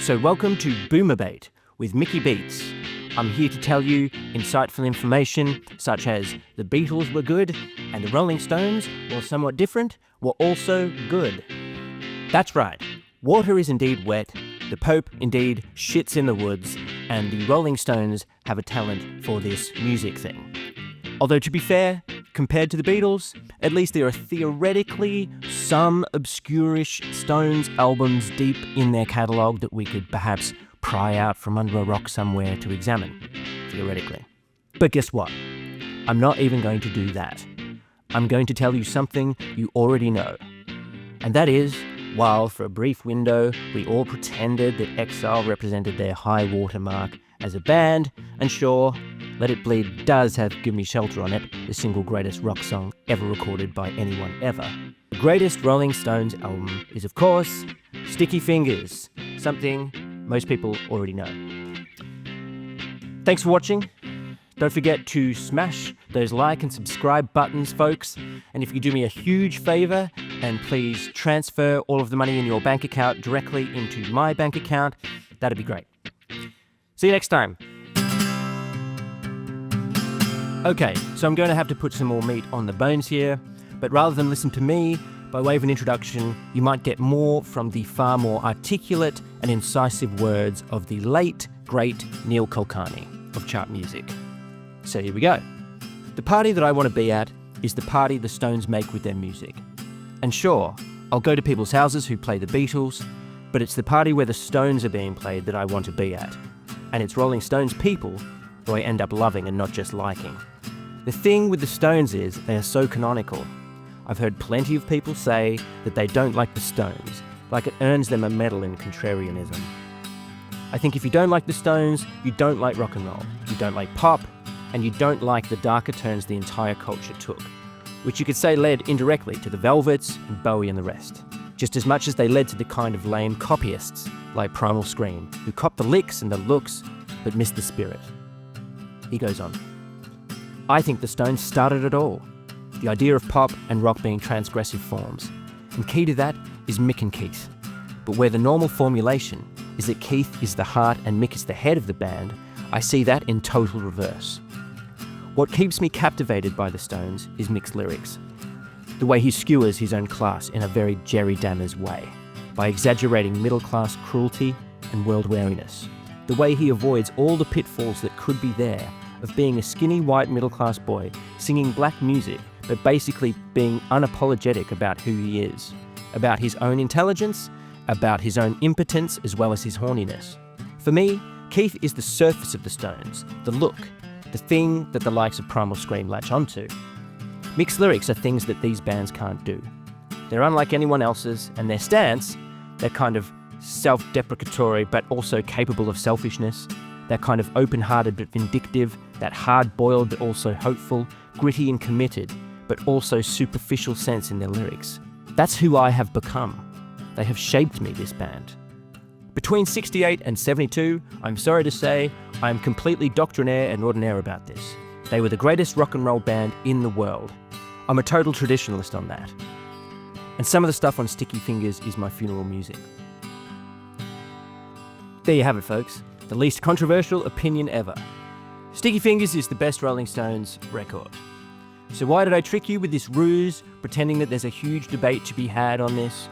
So welcome to Boomerbait with Mickey Beats. I'm here to tell you insightful information such as the Beatles were good and the Rolling Stones, while somewhat different, were also good. That's right, water is indeed wet, the Pope indeed shits in the woods, and the Rolling Stones have a talent for this music thing. Although to be fair, compared to the Beatles, at least there are theoretically some obscurish Stones albums deep in their catalogue that we could perhaps pry out from under a rock somewhere to examine, theoretically. But guess what? I'm not even going to do that. I'm going to tell you something you already know. And that is, while for a brief window we all pretended that Exile represented their high watermark as a band, and sure, Let It Bleed does have Gimme Shelter on it, the single greatest rock song ever recorded by anyone ever. The greatest Rolling Stones album is, of course, Sticky Fingers, something most people already know. Thanks for watching. Don't forget to smash those like and subscribe buttons, folks. And if you do me a huge favor, and please transfer all of the money in your bank account directly into my bank account, that'd be great. See you next time. Okay, so I'm going to have to put some more meat on the bones here, but rather than listen to me, by way of an introduction, you might get more from the far more articulate and incisive words of the late, great Neil Kulkarni of chart music. So here we go. The party that I want to be at is the party the Stones make with their music. And sure, I'll go to people's houses who play the Beatles, but it's the party where the Stones are being played that I want to be at. And it's Rolling Stones people who I end up loving and not just liking. The thing with the Stones is they are so canonical. I've heard plenty of people say that they don't like the Stones, like it earns them a medal in contrarianism. I think if you don't like the Stones, you don't like rock and roll, you don't like pop, and you don't like the darker turns the entire culture took, which you could say led indirectly to the Velvets and Bowie and the rest, just as much as they led to the kind of lame copyists like Primal Scream, who copped the licks and the looks, but missed the spirit. He goes on. I think the Stones started it all. The idea of pop and rock being transgressive forms. And key to that is Mick and Keith. But where the normal formulation is that Keith is the heart and Mick is the head of the band, I see that in total reverse. What keeps me captivated by the Stones is Mick's lyrics. The way he skewers his own class in a very Jerry Dammers way, by exaggerating middle-class cruelty and world-weariness. The way he avoids all the pitfalls that could be there of being a skinny white middle-class boy singing black music, but basically being unapologetic about who he is, about his own intelligence, about his own impotence as well as his horniness. For me, Keith is the surface of the Stones, the look, the thing that the likes of Primal Scream latch onto. Mick's lyrics are things that these bands can't do. They're unlike anyone else's, and their stance, they're kind of self-deprecatory but also capable of selfishness, that kind of open-hearted but vindictive, that hard-boiled but also hopeful, gritty and committed, but also superficial sense in their lyrics. That's who I have become. They have shaped me, this band. Between 68 and 72, I'm sorry to say, I am completely doctrinaire and ordinaire about this. They were the greatest rock and roll band in the world. I'm a total traditionalist on that. And some of the stuff on Sticky Fingers is my funeral music. There you have it, folks. The least controversial opinion ever. Sticky Fingers is the best Rolling Stones record. So why did I trick you with this ruse, pretending that there's a huge debate to be had on this?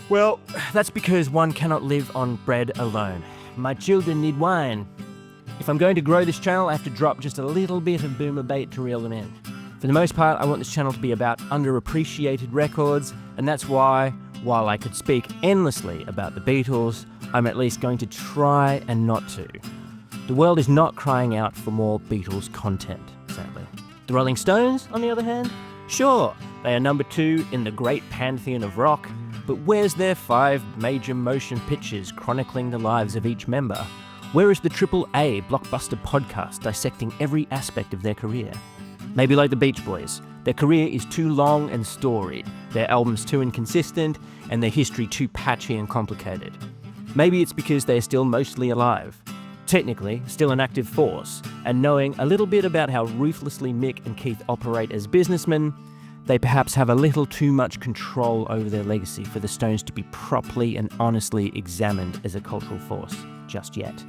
Well, that's because one cannot live on bread alone. My children need wine. If I'm going to grow this channel, I have to drop just a little bit of boomer bait to reel them in. For the most part, I want this channel to be about underappreciated records, and that's why, while I could speak endlessly about the Beatles, I'm at least going to try and not to. The world is not crying out for more Beatles content, sadly. The Rolling Stones, on the other hand? Sure, they are number 2 in the great pantheon of rock, but where's their 5 major motion pictures chronicling the lives of each member? Where is the AAA blockbuster podcast dissecting every aspect of their career? Maybe like the Beach Boys, their career is too long and storied, their albums too inconsistent, and their history too patchy and complicated. Maybe it's because they're still mostly alive, technically still an active force, and knowing a little bit about how ruthlessly Mick and Keith operate as businessmen, they perhaps have a little too much control over their legacy for the Stones to be properly and honestly examined as a cultural force just yet.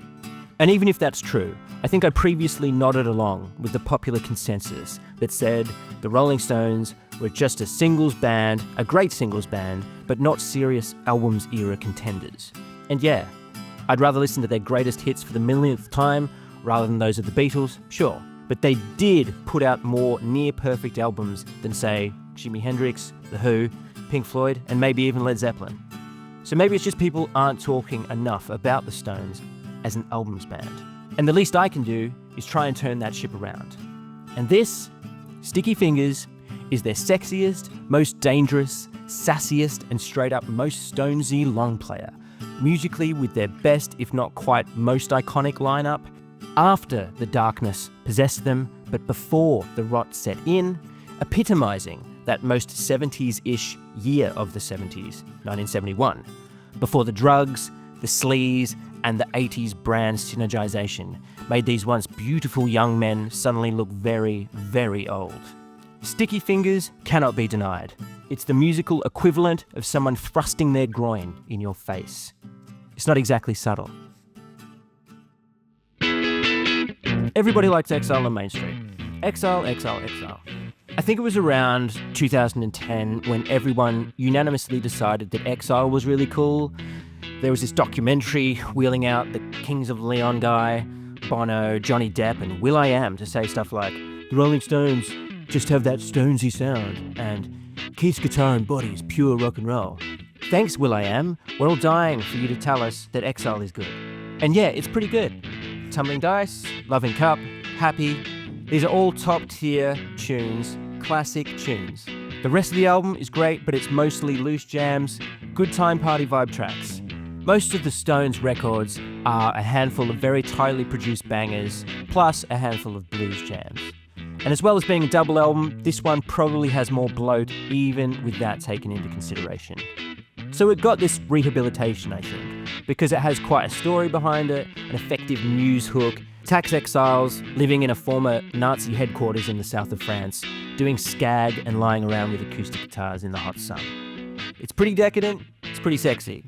And even if that's true, I think I previously nodded along with the popular consensus that said the Rolling Stones were just a singles band, a great singles band, but not serious albums era contenders. And yeah, I'd rather listen to their greatest hits for the millionth time rather than those of the Beatles, sure. But they did put out more near-perfect albums than, say, Jimi Hendrix, The Who, Pink Floyd, and maybe even Led Zeppelin. So maybe it's just people aren't talking enough about the Stones as an albums band. And the least I can do is try and turn that ship around. And this, Sticky Fingers, is their sexiest, most dangerous, sassiest, and straight-up most Stonesy long player, musically with their best, if not quite most iconic lineup, after the darkness possessed them, but before the rot set in, epitomising that most 70s-ish year of the 70s, 1971, before the drugs, the sleaze, and the 80s brand synergization made these once beautiful young men suddenly look very, very old. Sticky Fingers cannot be denied. It's the musical equivalent of someone thrusting their groin in your face. It's not exactly subtle. Everybody likes Exile on Main Street. Exile, Exile, Exile. I think it was around 2010 when everyone unanimously decided that Exile was really cool. There was this documentary wheeling out the Kings of Leon guy, Bono, Johnny Depp, and will.i.am to say stuff like, the Rolling Stones just have that Stonesy sound, and Keith's guitar and body is pure rock and roll. Thanks, will.i.am. We're all dying for you to tell us that Exile is good. And yeah, it's pretty good. Tumbling Dice, Loving Cup, Happy. These are all top-tier tunes, classic tunes. The rest of the album is great, but it's mostly loose jams, good time party vibe tracks. Most of the Stones records are a handful of very tightly produced bangers, plus a handful of blues jams. And as well as being a double album, this one probably has more bloat, even with that taken into consideration. So it got this rehabilitation, I think, because it has quite a story behind it, an effective news hook, tax exiles living in a former Nazi headquarters in the south of France, doing skag and lying around with acoustic guitars in the hot sun. It's pretty decadent, it's pretty sexy.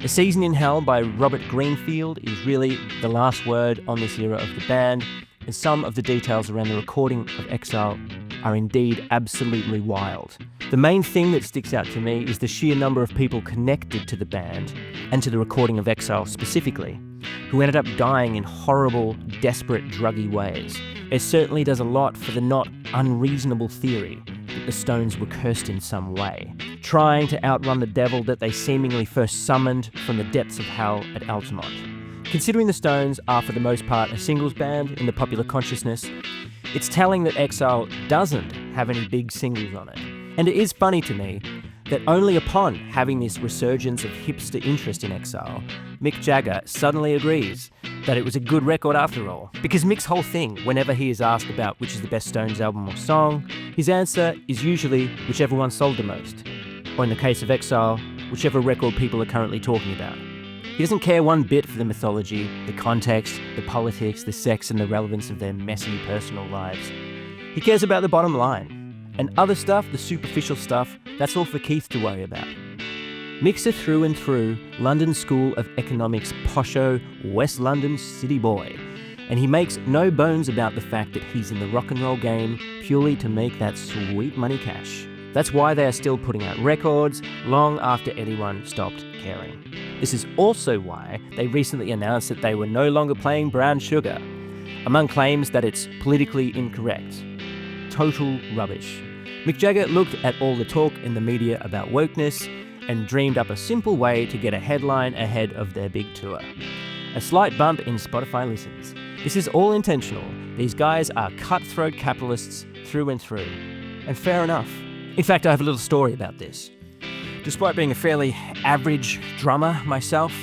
A Season in Hell by Robert Greenfield is really the last word on this era of the band, and some of the details around the recording of Exile are indeed absolutely wild. The main thing that sticks out to me is the sheer number of people connected to the band, and to the recording of Exile specifically, who ended up dying in horrible, desperate, druggy ways. It certainly does a lot for the not unreasonable theory that the Stones were cursed in some way, trying to outrun the devil that they seemingly first summoned from the depths of hell at Altamont. Considering the Stones are for the most part a singles band in the popular consciousness, it's telling that Exile doesn't have any big singles on it. And it is funny to me that only upon having this resurgence of hipster interest in Exile, Mick Jagger suddenly agrees that it was a good record after all. Because Mick's whole thing, whenever he is asked about which is the best Stones album or song, his answer is usually whichever one sold the most. Or in the case of Exile, whichever record people are currently talking about. He doesn't care one bit for the mythology, the context, the politics, the sex and the relevance of their messy personal lives. He cares about the bottom line. And other stuff, the superficial stuff, that's all for Keith to worry about. Mick's a through and through London School of Economics posho West London city boy. And he makes no bones about the fact that he's in the rock and roll game purely to make that sweet money cash. That's why they are still putting out records long after anyone stopped caring. This is also why they recently announced that they were no longer playing Brown Sugar, among claims that it's politically incorrect. Total rubbish. Mick Jagger looked at all the talk in the media about wokeness and dreamed up a simple way to get a headline ahead of their big tour. A slight bump in Spotify listens. This is all intentional. These guys are cutthroat capitalists through and through. And fair enough. In fact, I have a little story about this. Despite being a fairly average drummer myself,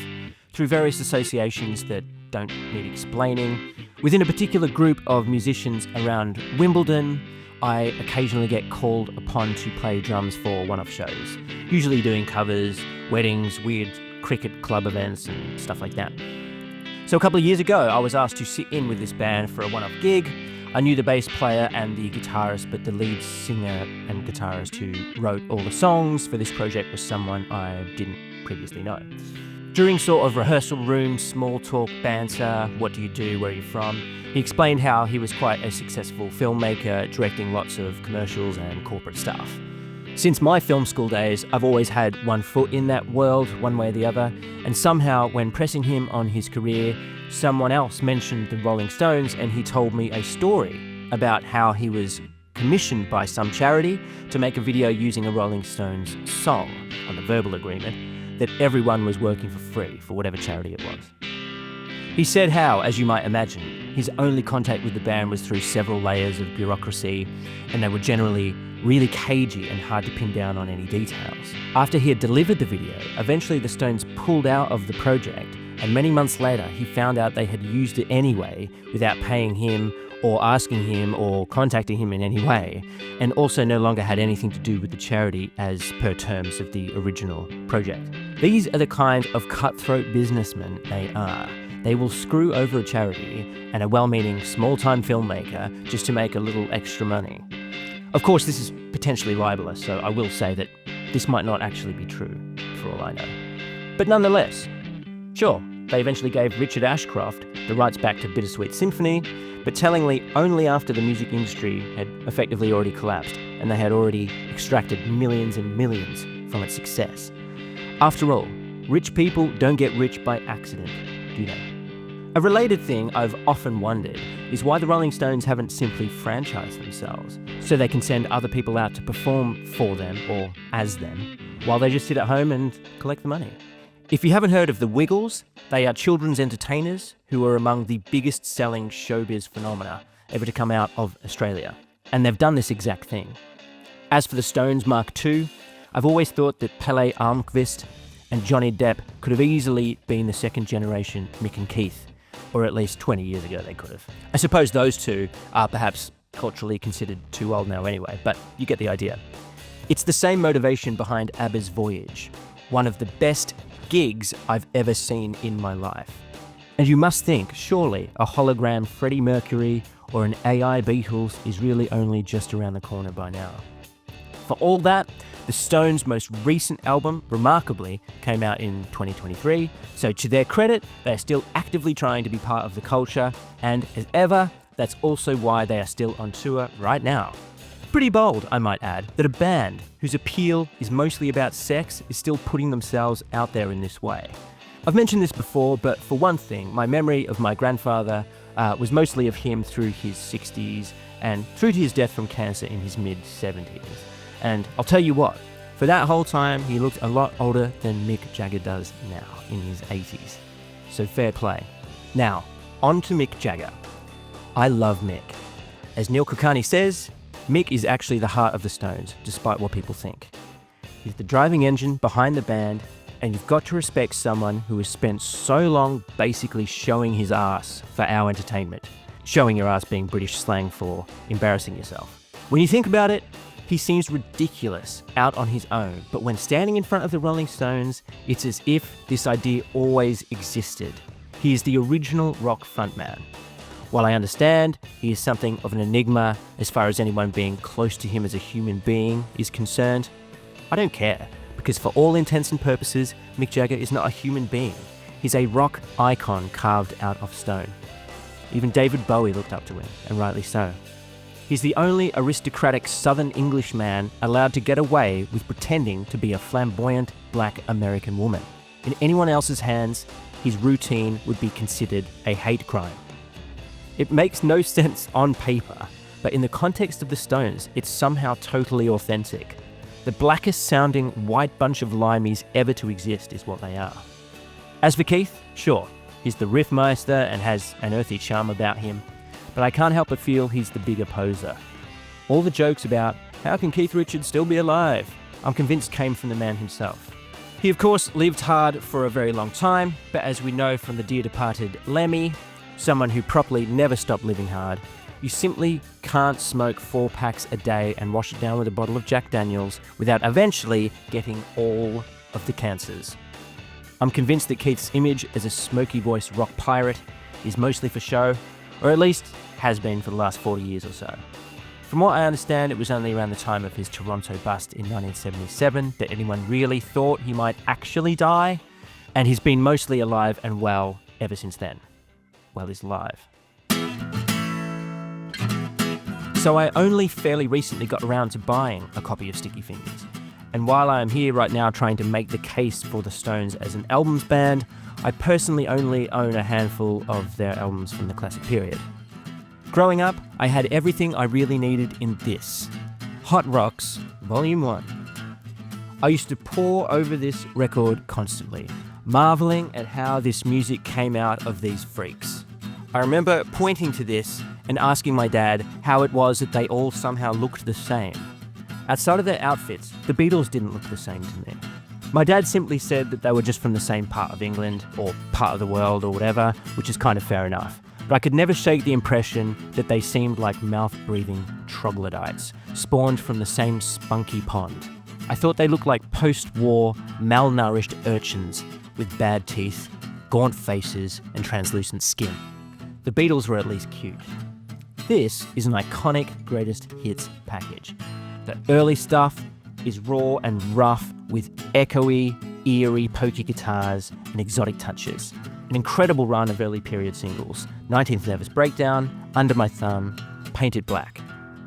through various associations that don't need explaining, within a particular group of musicians around Wimbledon, I occasionally get called upon to play drums for one-off shows, usually doing covers, weddings, weird cricket club events and stuff like that. So a couple of years ago, I was asked to sit in with this band for a one-off gig. I knew the bass player and the guitarist, but the lead singer and guitarist who wrote all the songs for this project was someone I didn't previously know. During sort of rehearsal room, small talk, banter, what do you do, where are you from, he explained how he was quite a successful filmmaker, directing lots of commercials and corporate stuff. Since my film school days, I've always had one foot in that world, one way or the other, and somehow when pressing him on his career, someone else mentioned the Rolling Stones and he told me a story about how he was commissioned by some charity to make a video using a Rolling Stones song on the verbal agreement that everyone was working for free for whatever charity it was. He said how, as you might imagine, his only contact with the band was through several layers of bureaucracy, and they were generally really cagey and hard to pin down on any details. After he had delivered the video, eventually the Stones pulled out of the project, and many months later he found out they had used it anyway without paying him or asking him or contacting him in any way, and also no longer had anything to do with the charity as per terms of the original project. These are the kind of cutthroat businessmen they are. They will screw over a charity and a well-meaning small-time filmmaker just to make a little extra money. Of course, this is potentially libelous, so I will say that this might not actually be true, for all I know. But nonetheless, sure, they eventually gave Richard Ashcroft the rights back to Bittersweet Symphony, but tellingly only after the music industry had effectively already collapsed and they had already extracted millions and millions from its success. After all, rich people don't get rich by accident, do they? A related thing I've often wondered is why the Rolling Stones haven't simply franchised themselves so they can send other people out to perform for them or as them while they just sit at home and collect the money. If you haven't heard of the Wiggles, they are children's entertainers who are among the biggest selling showbiz phenomena ever to come out of Australia. And they've done this exact thing. As for the Stones Mark II, I've always thought that Pelle Almqvist and Johnny Depp could have easily been the second generation Mick and Keith, or at least 20 years ago they could have. I suppose those two are perhaps culturally considered too old now anyway, but you get the idea. It's the same motivation behind ABBA's Voyage, one of the best gigs I've ever seen in my life. And you must think, surely a hologram Freddie Mercury or an AI Beatles is really only just around the corner by now. For all that, the Stones' most recent album, remarkably, came out in 2023, so to their credit, they're still actively trying to be part of the culture, and as ever, that's also why they are still on tour right now. Pretty bold, I might add, that a band whose appeal is mostly about sex is still putting themselves out there in this way. I've mentioned this before, but for one thing, my memory of my grandfather was mostly of him through his 60s and through to his death from cancer in his mid-70s. And I'll tell you what, for that whole time, he looked a lot older than Mick Jagger does now, in his 80s. So fair play. Now, on to Mick Jagger. I love Mick. As Neil Kulkarni says, Mick is actually the heart of the Stones, despite what people think. He's the driving engine behind the band, and you've got to respect someone who has spent so long basically showing his ass for our entertainment. Showing your ass being British slang for embarrassing yourself. When you think about it, he seems ridiculous out on his own, but when standing in front of the Rolling Stones, it's as if this idea always existed. He is the original rock frontman. While I understand he is something of an enigma as far as anyone being close to him as a human being is concerned, I don't care, because for all intents and purposes, Mick Jagger is not a human being. He's a rock icon carved out of stone. Even David Bowie looked up to him, and rightly so. He's the only aristocratic Southern English man allowed to get away with pretending to be a flamboyant black American woman. In anyone else's hands, his routine would be considered a hate crime. It makes no sense on paper, but in the context of the Stones, it's somehow totally authentic. The blackest sounding white bunch of limeys ever to exist is what they are. As for Keith, sure, he's the riffmeister and has an earthy charm about him, but I can't help but feel he's the bigger poser. All the jokes about, how can Keith Richards still be alive? I'm convinced came from the man himself. He of course lived hard for a very long time, but as we know from the dear departed Lemmy, someone who properly never stopped living hard, you simply can't smoke 4 packs a day and wash it down with a bottle of Jack Daniels without eventually getting all of the cancers. I'm convinced that Keith's image as a smoky-voiced rock pirate is mostly for show, or at least has been for the last 40 years or so. From what I understand, it was only around the time of his Toronto bust in 1977 that anyone really thought he might actually die, and he's been mostly alive and well ever since then. Well, he's alive. So I only fairly recently got around to buying a copy of Sticky Fingers, and while I am here right now trying to make the case for the Stones as an albums band, I personally only own a handful of their albums from the classic period. Growing up, I had everything I really needed in this, Hot Rocks, Volume 1. I used to pore over this record constantly, marvelling at how this music came out of these freaks. I remember pointing to this and asking my dad how it was that they all somehow looked the same. Outside of their outfits, the Beatles didn't look the same to me. My dad simply said that they were just from the same part of England, or part of the world, or whatever, which is kind of fair enough. But I could never shake the impression that they seemed like mouth-breathing troglodytes, spawned from the same spunky pond. I thought they looked like post-war, malnourished urchins with bad teeth, gaunt faces, and translucent skin. The Beatles were at least cute. This is an iconic greatest hits package. The early stuff is raw and rough with echoey, eerie, pokey guitars and exotic touches. An incredible run of early period singles, 19th Nervous Breakdown, Under My Thumb, Paint It Black.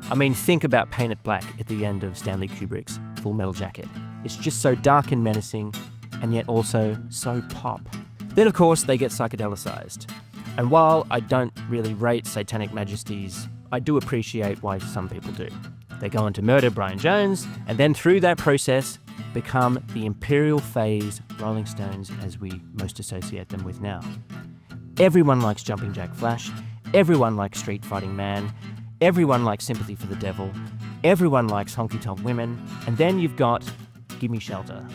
I mean, think about Paint It Black at the end of Stanley Kubrick's Full Metal Jacket. It's just so dark and menacing, and yet also so pop. Then of course they get psychedelicized. And while I don't really rate Satanic Majesties, I do appreciate why some people do. They go on to murder Brian Jones, and then through that process become the Imperial Phase Rolling Stones as we most associate them with now. Everyone likes Jumping Jack Flash, everyone likes Street Fighting Man, everyone likes Sympathy for the Devil, everyone likes Honky Tonk Women, and then you've got Gimme Shelter.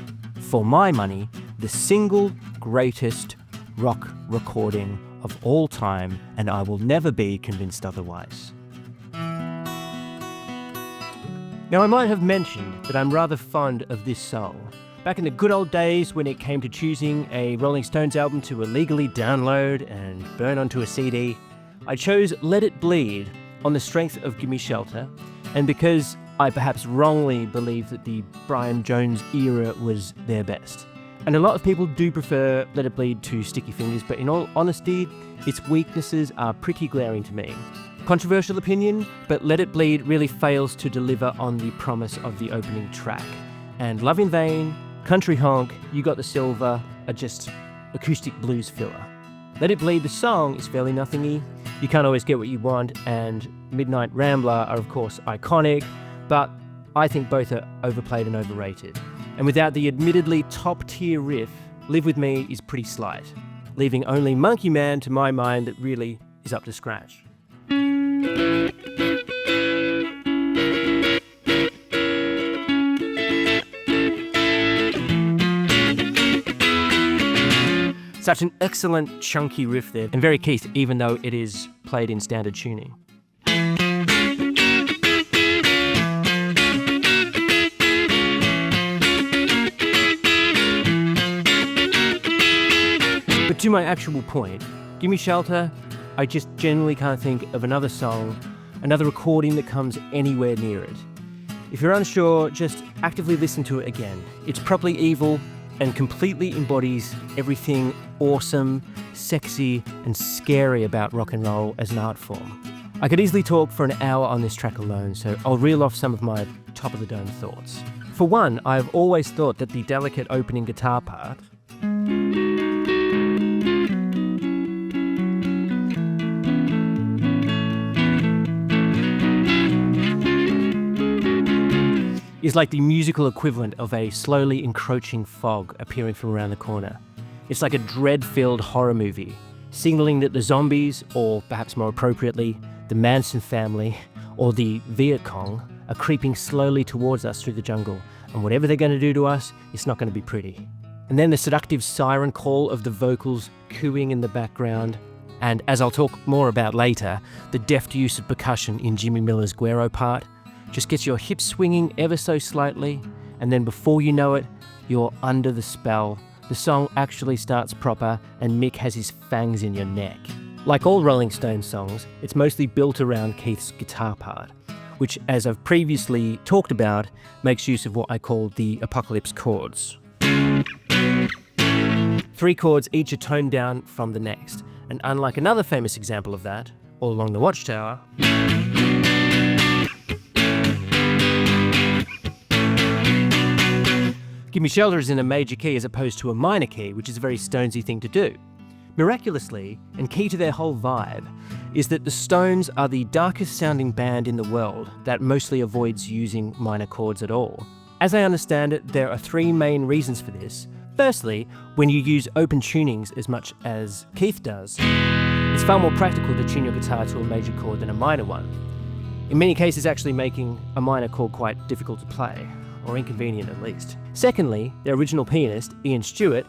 For my money, the single greatest rock recording of all time, and I will never be convinced otherwise. Now, I might have mentioned that I'm rather fond of this song. Back in the good old days when it came to choosing a Rolling Stones album to illegally download and burn onto a CD, I chose Let It Bleed on the strength of Gimme Shelter, and because I perhaps wrongly believe that the Brian Jones era was their best. And a lot of people do prefer Let It Bleed to Sticky Fingers, but in all honesty, its weaknesses are pretty glaring to me. Controversial opinion, but Let It Bleed really fails to deliver on the promise of the opening track. And Love in Vain, Country Honk, You Got the Silver are just acoustic blues filler. Let It Bleed, the song, is fairly nothingy. You can't always get what you want, and Midnight Rambler are of course iconic, but I think both are overplayed and overrated. And without the admittedly top-tier riff, Live With Me is pretty slight, leaving only Monkey Man, to my mind, that really is up to scratch. Such an excellent chunky riff there, and very Keith, even though it is played in standard tuning. But to my actual point, Gimme Shelter, I just genuinely can't think of another song, another recording that comes anywhere near it. If you're unsure, just actively listen to it again. It's properly evil and completely embodies everything awesome, sexy, and scary about rock and roll as an art form. I could easily talk for an hour on this track alone, so I'll reel off some of my top-of-the-dome thoughts. For one, I've always thought that the delicate opening guitar part is like the musical equivalent of a slowly encroaching fog appearing from around the corner. It's like a dread-filled horror movie, signaling that the zombies, or perhaps more appropriately, the Manson family, or the Viet Cong, are creeping slowly towards us through the jungle, and whatever they're going to do to us, it's not going to be pretty. And then the seductive siren call of the vocals cooing in the background, and as I'll talk more about later, the deft use of percussion in Jimmy Miller's Guero part, just gets your hips swinging ever so slightly, and then before you know it, you're under the spell. The song actually starts proper, and Mick has his fangs in your neck. Like all Rolling Stones songs, it's mostly built around Keith's guitar part, which, as I've previously talked about, makes use of what I call the apocalypse chords. 3 chords each are toned down from the next, and unlike another famous example of that, All Along the Watchtower, Gimme Shelter is in a major key as opposed to a minor key, which is a very Stonesy thing to do. Miraculously, and key to their whole vibe, is that the Stones are the darkest sounding band in the world that mostly avoids using minor chords at all. As I understand it, there are 3 main reasons for this. Firstly, when you use open tunings as much as Keith does, it's far more practical to tune your guitar to a major chord than a minor one. In many cases, actually making a minor chord quite difficult to play, or inconvenient at least. Secondly, their original pianist, Ian Stewart,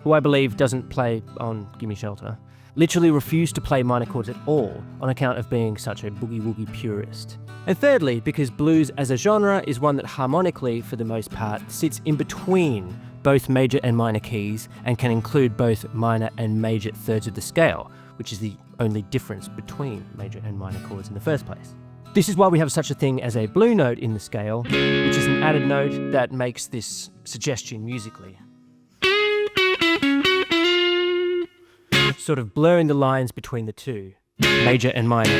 who I believe doesn't play on Gimme Shelter, literally refused to play minor chords at all on account of being such a boogie-woogie purist. And thirdly, because blues as a genre is one that harmonically, for the most part, sits in between both major and minor keys and can include both minor and major thirds of the scale, which is the only difference between major and minor chords in the first place. This is why we have such a thing as a blue note in the scale, which is an added note that makes this suggestion musically. Sort of blurring the lines between the two, major and minor.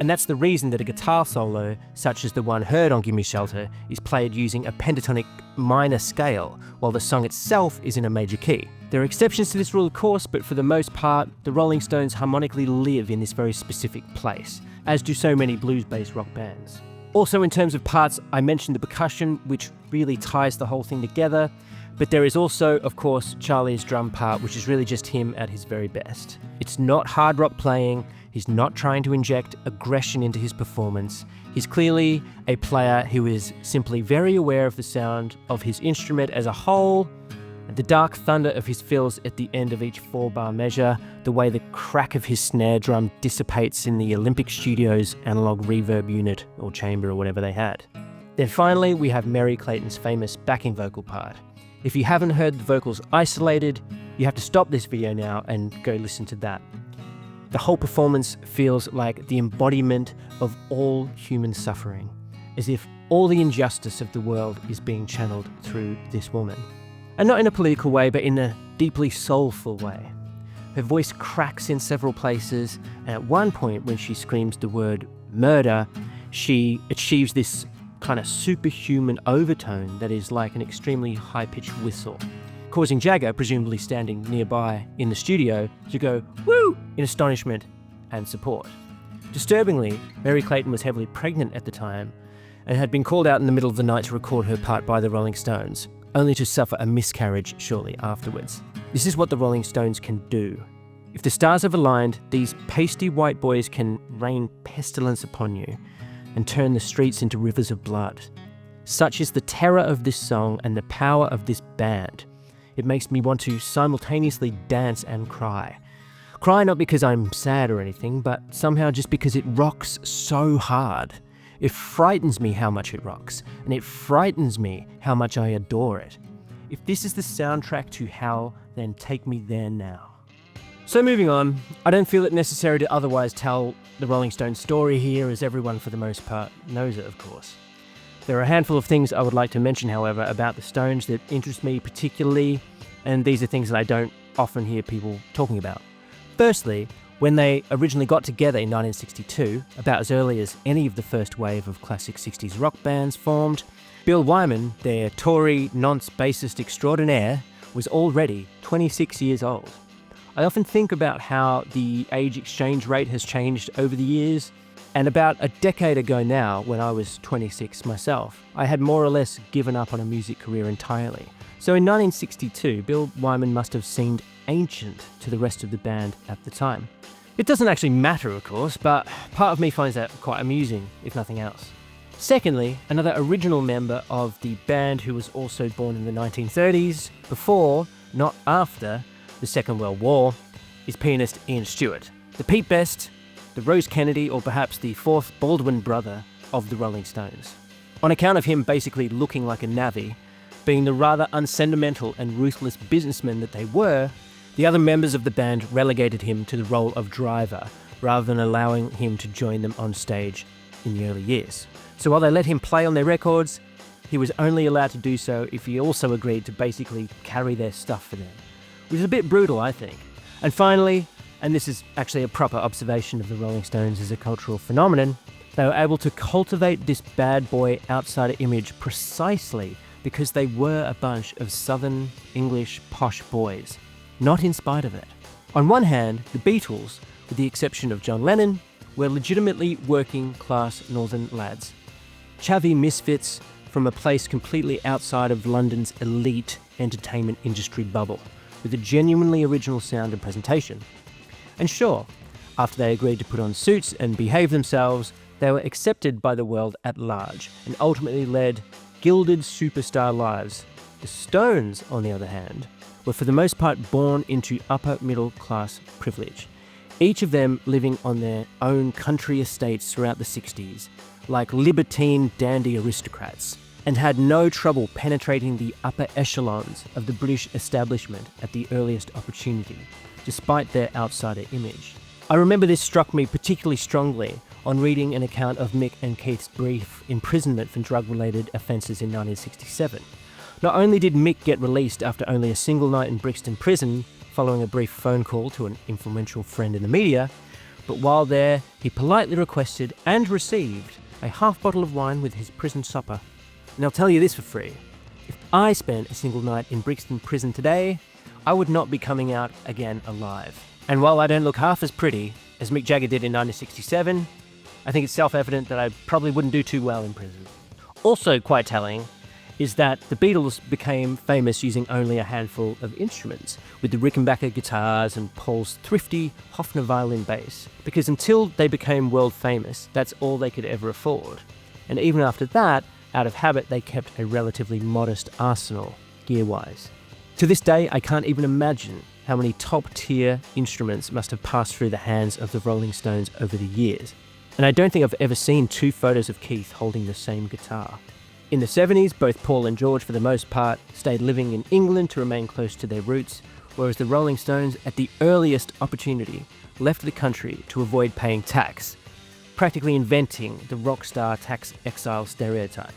And that's the reason that a guitar solo, such as the one heard on Gimme Shelter, is played using a pentatonic minor scale, while the song itself is in a major key. There are exceptions to this rule, of course, but for the most part, the Rolling Stones harmonically live in this very specific place, as do so many blues-based rock bands. Also, in terms of parts, I mentioned the percussion, which really ties the whole thing together, but there is also, of course, Charlie's drum part, which is really just him at his very best. It's not hard rock playing, he's not trying to inject aggression into his performance. He's clearly a player who is simply very aware of the sound of his instrument as a whole, the dark thunder of his fills at the end of each 4-bar measure, the way the crack of his snare drum dissipates in the Olympic Studios analog reverb unit or chamber or whatever they had. Then finally, we have Merry Clayton's famous backing vocal part. If you haven't heard the vocals isolated, you have to stop this video now and go listen to that. The whole performance feels like the embodiment of all human suffering, as if all the injustice of the world is being channeled through this woman. And not in a political way, but in a deeply soulful way. Her voice cracks in several places, and at one point when she screams the word murder, she achieves this kind of superhuman overtone that is like an extremely high-pitched whistle, causing Jagger, presumably standing nearby in the studio, to go woo in astonishment and support. Disturbingly, Merry Clayton was heavily pregnant at the time and had been called out in the middle of the night to record her part by the Rolling Stones, only to suffer a miscarriage shortly afterwards. This is what the Rolling Stones can do. If the stars have aligned, these pasty white boys can rain pestilence upon you and turn the streets into rivers of blood. Such is the terror of this song and the power of this band. It makes me want to simultaneously dance and cry. Cry not because I'm sad or anything, but somehow just because it rocks so hard. It frightens me how much it rocks, and it frightens me how much I adore it. If this is the soundtrack to hell, then take me there now. So moving on, I don't feel it necessary to otherwise tell the Rolling Stones story here, as everyone for the most part knows it, of course. There are a handful of things I would like to mention, however, about the Stones that interest me particularly, and these are things that I don't often hear people talking about. Firstly, when they originally got together in 1962, about as early as any of the first wave of classic 60s rock bands formed, Bill Wyman, their Tory nonce bassist extraordinaire, was already 26 years old. I often think about how the age exchange rate has changed over the years, and about a decade ago now, when I was 26 myself, I had more or less given up on a music career entirely. So in 1962, Bill Wyman must have seemed ancient to the rest of the band at the time. It doesn't actually matter, of course, but part of me finds that quite amusing, if nothing else. Secondly, another original member of the band who was also born in the 1930s, before, not after, the Second World War, is pianist Ian Stewart, the Pete Best, the Rose Kennedy, or perhaps the fourth Baldwin brother of the Rolling Stones. On account of him basically looking like a navvy, being the rather unsentimental and ruthless businessmen that they were, The other members of the band relegated him to the role of driver, rather than allowing him to join them on stage in the early years. So while they let him play on their records, he was only allowed to do so if he also agreed to basically carry their stuff for them, which is a bit brutal, I think. And finally, and this is actually a proper observation of the Rolling Stones as a cultural phenomenon, they were able to cultivate this bad boy outsider image precisely because they were a bunch of Southern English posh boys, not in spite of it. On one hand, the Beatles, with the exception of John Lennon, were legitimately working-class northern lads. Chavvy misfits from a place completely outside of London's elite entertainment industry bubble, with a genuinely original sound and presentation. And sure, after they agreed to put on suits and behave themselves, they were accepted by the world at large and ultimately led gilded superstar lives. The Stones, on the other hand, were for the most part born into upper middle class privilege, each of them living on their own country estates throughout the 60s, like libertine dandy aristocrats, and had no trouble penetrating the upper echelons of the British establishment at the earliest opportunity, despite their outsider image. I remember this struck me particularly strongly on reading an account of Mick and Keith's brief imprisonment for drug-related offences in 1967. Not only did Mick get released after only a single night in Brixton prison, following a brief phone call to an influential friend in the media, but while there, he politely requested and received a half bottle of wine with his prison supper. And I'll tell you this for free, if I spent a single night in Brixton prison today, I would not be coming out again alive. And while I don't look half as pretty as Mick Jagger did in 1967, I think it's self-evident that I probably wouldn't do too well in prison. Also quite telling is that the Beatles became famous using only a handful of instruments, with the Rickenbacker guitars and Paul's thrifty Hofner violin bass, because until they became world famous, that's all they could ever afford. And even after that, out of habit, they kept a relatively modest arsenal, gear-wise. To this day, I can't even imagine how many top-tier instruments must have passed through the hands of the Rolling Stones over the years. And I don't think I've ever seen two photos of Keith holding the same guitar. In the 70s, both Paul and George, for the most part, stayed living in England to remain close to their roots, whereas the Rolling Stones, at the earliest opportunity, left the country to avoid paying tax, practically inventing the rock star tax exile stereotype.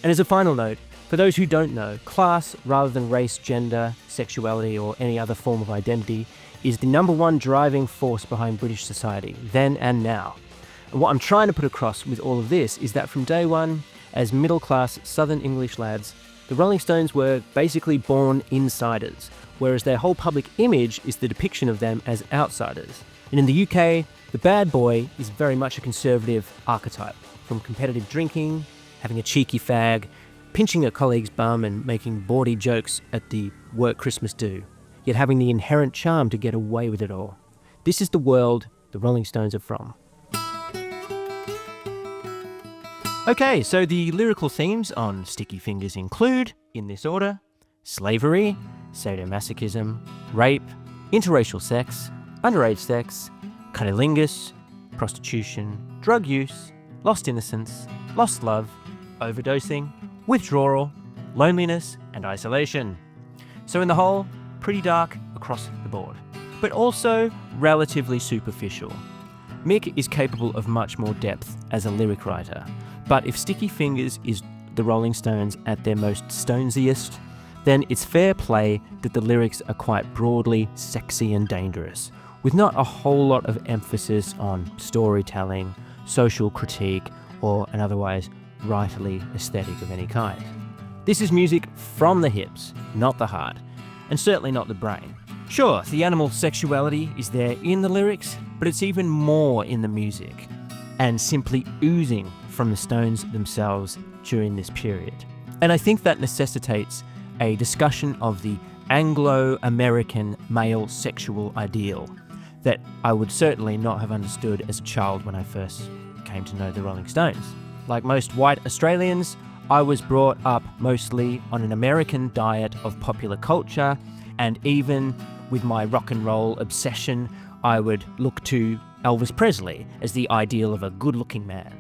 And as a final note, for those who don't know, class, rather than race, gender, sexuality, or any other form of identity, is the number one driving force behind British society, then and now. And what I'm trying to put across with all of this is that from day one, as middle-class Southern English lads, the Rolling Stones were basically born insiders, whereas their whole public image is the depiction of them as outsiders. And in the UK, the bad boy is very much a conservative archetype, from competitive drinking, having a cheeky fag, pinching a colleague's bum and making bawdy jokes at the work Christmas do, yet having the inherent charm to get away with it all. This is the world the Rolling Stones are from. Okay, so the lyrical themes on Sticky Fingers include, in this order, slavery, sadomasochism, rape, interracial sex, underage sex, cunnilingus, prostitution, drug use, lost innocence, lost love, overdosing, withdrawal, loneliness, and isolation. So in the whole, pretty dark across the board, but also relatively superficial. Mick is capable of much more depth as a lyric writer, but if Sticky Fingers is the Rolling Stones at their most stonesiest, then it's fair play that the lyrics are quite broadly sexy and dangerous, with not a whole lot of emphasis on storytelling, social critique, or an otherwise writerly aesthetic of any kind. This is music from the hips, not the heart, and certainly not the brain. Sure, the animal sexuality is there in the lyrics, but it's even more in the music, and simply oozing from the Stones themselves during this period. And I think that necessitates a discussion of the Anglo-American male sexual ideal that I would certainly not have understood as a child when I first came to know the Rolling Stones. Like most white Australians, I was brought up mostly on an American diet of popular culture, and even with my rock and roll obsession, I would look to Elvis Presley as the ideal of a good-looking man.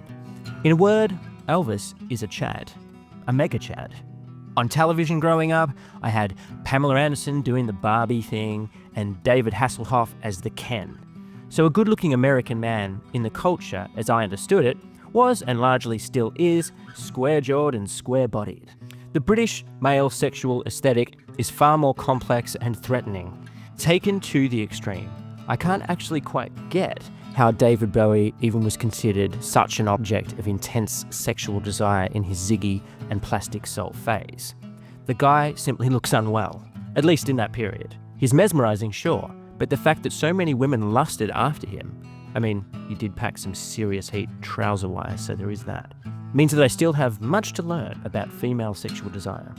In a word, Elvis is a Chad, a mega Chad. On television growing up, I had Pamela Anderson doing the Barbie thing, and David Hasselhoff as the Ken. So a good-looking American man in the culture, as I understood it, was, and largely still is, square-jawed and square-bodied. The British male sexual aesthetic is far more complex and threatening, taken to the extreme. I can't actually quite get how David Bowie even was considered such an object of intense sexual desire in his Ziggy and Plastic Soul phase. The guy simply looks unwell, at least in that period. He's mesmerising, sure, but the fact that so many women lusted after him, I mean, he did pack some serious heat trouser-wise, so there is that, means that I still have much to learn about female sexual desire.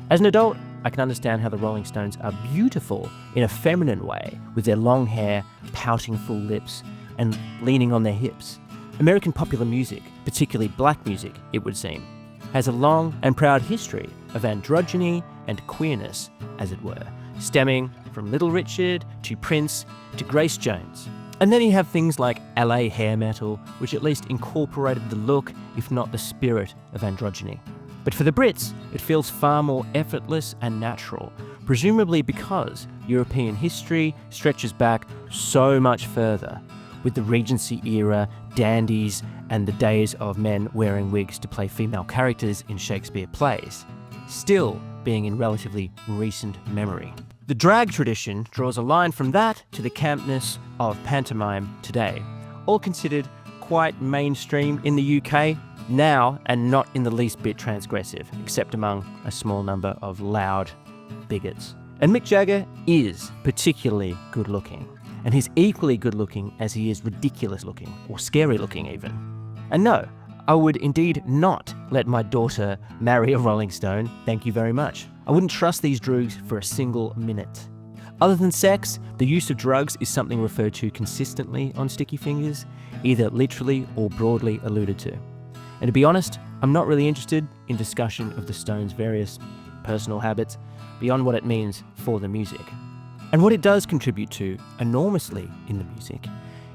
As an adult, I can understand how the Rolling Stones are beautiful in a feminine way, with their long hair, pouting full lips, and leaning on their hips. American popular music, particularly black music, it would seem, has a long and proud history of androgyny and queerness, as it were, stemming from Little Richard to Prince to Grace Jones. And then you have things like LA hair metal, which at least incorporated the look, if not the spirit, of androgyny. But for the Brits, it feels far more effortless and natural, presumably because European history stretches back so much further, with the Regency era, dandies, and the days of men wearing wigs to play female characters in Shakespeare plays, still being in relatively recent memory. The drag tradition draws a line from that to the campness of pantomime today, all considered quite mainstream in the UK now and not in the least bit transgressive, except among a small number of loud bigots. And Mick Jagger is particularly good looking, and he's equally good looking as he is ridiculous looking, or scary looking even. And no, I would indeed not let my daughter marry a Rolling Stone, thank you very much. I wouldn't trust these droogs for a single minute. Other than sex, the use of drugs is something referred to consistently on Sticky Fingers, either literally or broadly alluded to. And to be honest, I'm not really interested in discussion of the Stones' various personal habits beyond what it means for the music. And what it does contribute to enormously in the music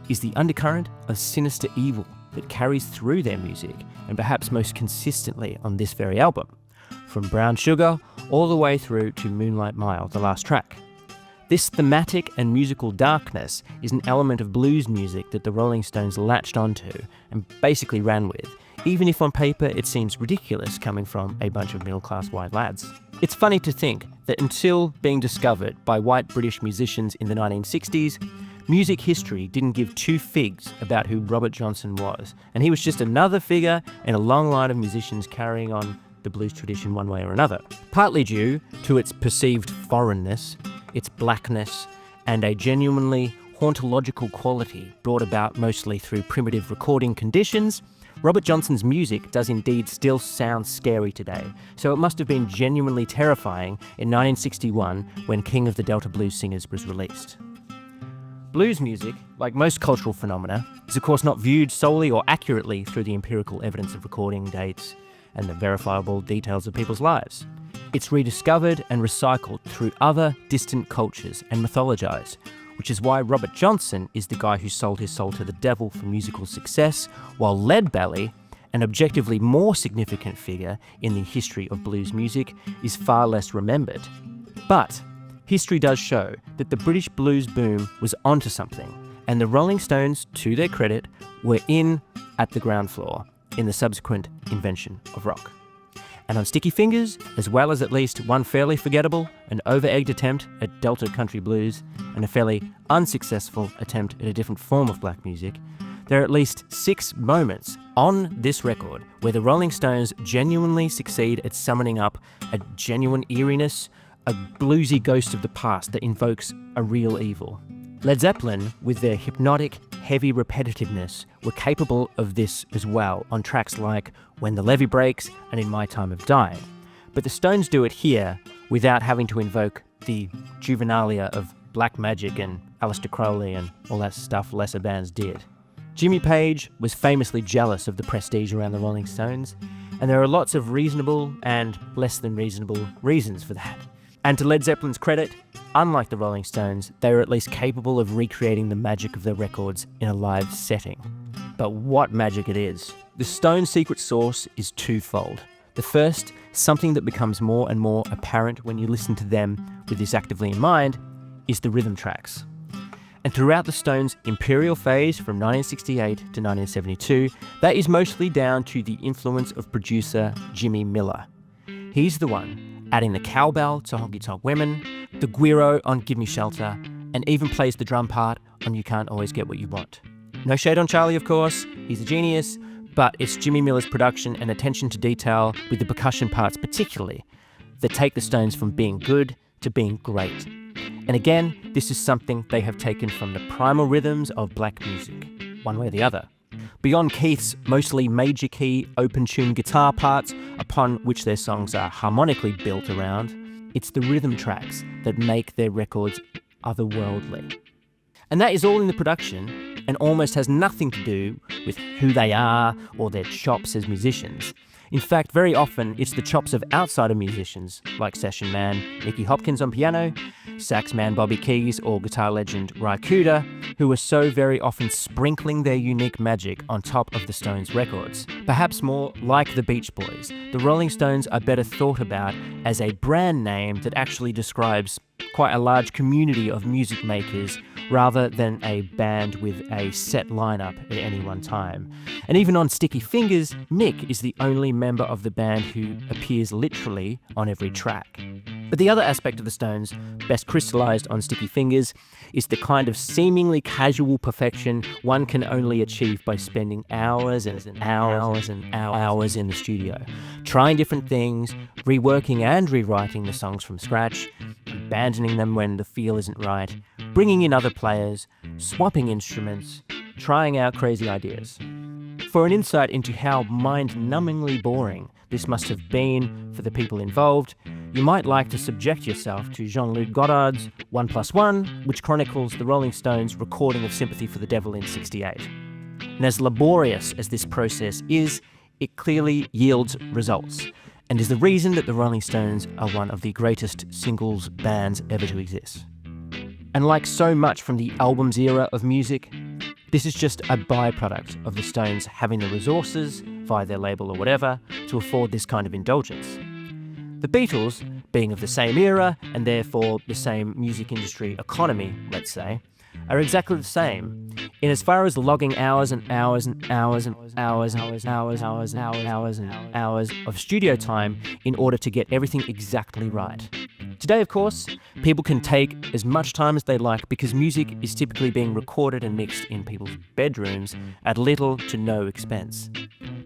is the undercurrent of sinister evil that carries through their music, and perhaps most consistently on this very album, from Brown Sugar all the way through to Moonlight Mile, the last track. This thematic and musical darkness is an element of blues music that the Rolling Stones latched onto and basically ran with, even if on paper it seems ridiculous coming from a bunch of middle-class white lads. It's funny to think that until being discovered by white British musicians in the 1960s, music history didn't give two figs about who Robert Johnson was, and he was just another figure in a long line of musicians carrying on the blues tradition one way or another. Partly due to its perceived foreignness, its blackness, and a genuinely hauntological quality brought about mostly through primitive recording conditions, Robert Johnson's music does indeed still sound scary today, so it must have been genuinely terrifying in 1961 when King of the Delta Blues Singers was released. Blues music, like most cultural phenomena, is of course not viewed solely or accurately through the empirical evidence of recording dates and the verifiable details of people's lives. It's rediscovered and recycled through other distant cultures and mythologized, which is why Robert Johnson is the guy who sold his soul to the devil for musical success, while Leadbelly, an objectively more significant figure in the history of blues music, is far less remembered. But history does show that the British blues boom was onto something, and the Rolling Stones, to their credit, were in at the ground floor in the subsequent invention of rock. And on Sticky Fingers, as well as at least one fairly forgettable and over-egged attempt at Delta country blues, and a fairly unsuccessful attempt at a different form of black music, there are at least 6 moments on this record where the Rolling Stones genuinely succeed at summoning up a genuine eeriness, a bluesy ghost of the past that invokes a real evil. Led Zeppelin, with their hypnotic, heavy repetitiveness, were capable of this as well on tracks like When the Levee Breaks and In My Time of Dying. But the Stones do it here without having to invoke the juvenilia of Black Magic and Aleister Crowley and all that stuff lesser bands did. Jimmy Page was famously jealous of the prestige around the Rolling Stones, and there are lots of reasonable and less than reasonable reasons for that. And to Led Zeppelin's credit, unlike the Rolling Stones, they were at least capable of recreating the magic of their records in a live setting. But what magic it is! The Stones' secret sauce is twofold. The first, something that becomes more and more apparent when you listen to them with this actively in mind, is the rhythm tracks. And throughout the Stones' imperial phase from 1968 to 1972, that is mostly down to the influence of producer Jimmy Miller. He's the one adding the cowbell to Honky Tonk Women, the guiro on Gimme Shelter, and even plays the drum part on You Can't Always Get What You Want. No shade on Charlie, of course, he's a genius, but it's Jimmy Miller's production and attention to detail, with the percussion parts particularly, that take the Stones from being good to being great. And again, this is something they have taken from the primal rhythms of black music, one way or the other. Beyond Keith's mostly major key, open-tune guitar parts upon which their songs are harmonically built around, it's the rhythm tracks that make their records otherworldly. And that is all in the production and almost has nothing to do with who they are or their chops as musicians. In fact, very often it's the chops of outsider musicians like session man Nicky Hopkins on piano, sax man Bobby Keys, or guitar legend Ry Cooder, who are so very often sprinkling their unique magic on top of the Stones' records. Perhaps more like the Beach Boys, the Rolling Stones are better thought about as a brand name that actually describes quite a large community of music makers rather than a band with a set lineup at any one time. And even on Sticky Fingers, Mick is the only member of the band who appears literally on every track. But the other aspect of the Stones, best crystallised on Sticky Fingers, is the kind of seemingly casual perfection one can only achieve by spending hours and hours and hours in the studio, trying different things, reworking and rewriting the songs from scratch, abandoning them when the feel isn't right, bringing in other players, swapping instruments, trying out crazy ideas. For an insight into how mind-numbingly boring this must have been for the people involved, you might like to subject yourself to Jean-Luc Godard's 1+1, which chronicles the Rolling Stones' recording of Sympathy for the Devil in '68. And as laborious as this process is, it clearly yields results, and is the reason that the Rolling Stones are one of the greatest singles bands ever to exist. And like so much from the albums era of music, this is just a byproduct of the Stones having the resources, via their label or whatever, to afford this kind of indulgence. The Beatles, being of the same era and therefore the same music industry economy, let's say, are exactly the same, in as far as logging hours and hours and hours and hours and hours and hours of studio time in order to get everything exactly right. Today, of course, people can take as much time as they like because music is typically being recorded and mixed in people's bedrooms at little to no expense.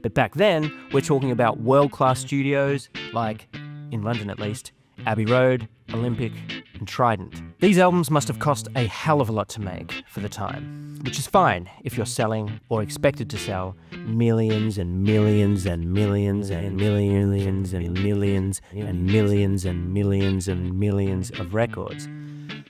But back then, we're talking about world-class studios like, in London at least, Abbey Road, Olympic, and Trident. These albums must have cost a hell of a lot to make for the time, which is fine if you're selling, or expected to sell, millions and millions and millions and millions and millions and millions and millions and millions of records.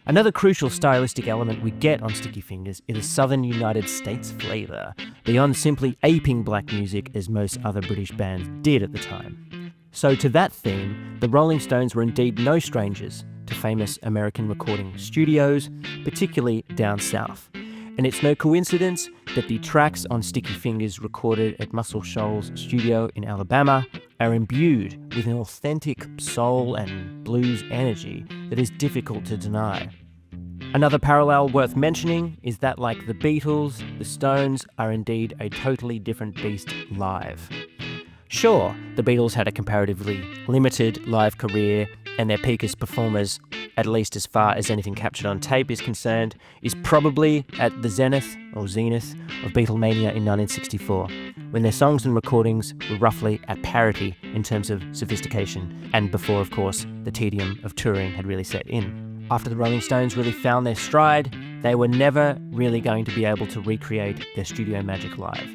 Another crucial stylistic element we get on Sticky Fingers is a southern United States flavour, beyond simply aping black music as most other British bands did at the time. So to that theme, the Rolling Stones were indeed no strangers to famous American recording studios, particularly down south. And it's no coincidence that the tracks on Sticky Fingers recorded at Muscle Shoals Studio in Alabama are imbued with an authentic soul and blues energy that is difficult to deny. Another parallel worth mentioning is that, like the Beatles, the Stones are indeed a totally different beast live. Sure, the Beatles had a comparatively limited live career, and their peak as performers, at least as far as anything captured on tape is concerned, is probably at the zenith of Beatlemania in 1964, when their songs and recordings were roughly at parity in terms of sophistication, and before, of course, the tedium of touring had really set in. After the Rolling Stones really found their stride, they were never really going to be able to recreate their studio magic live.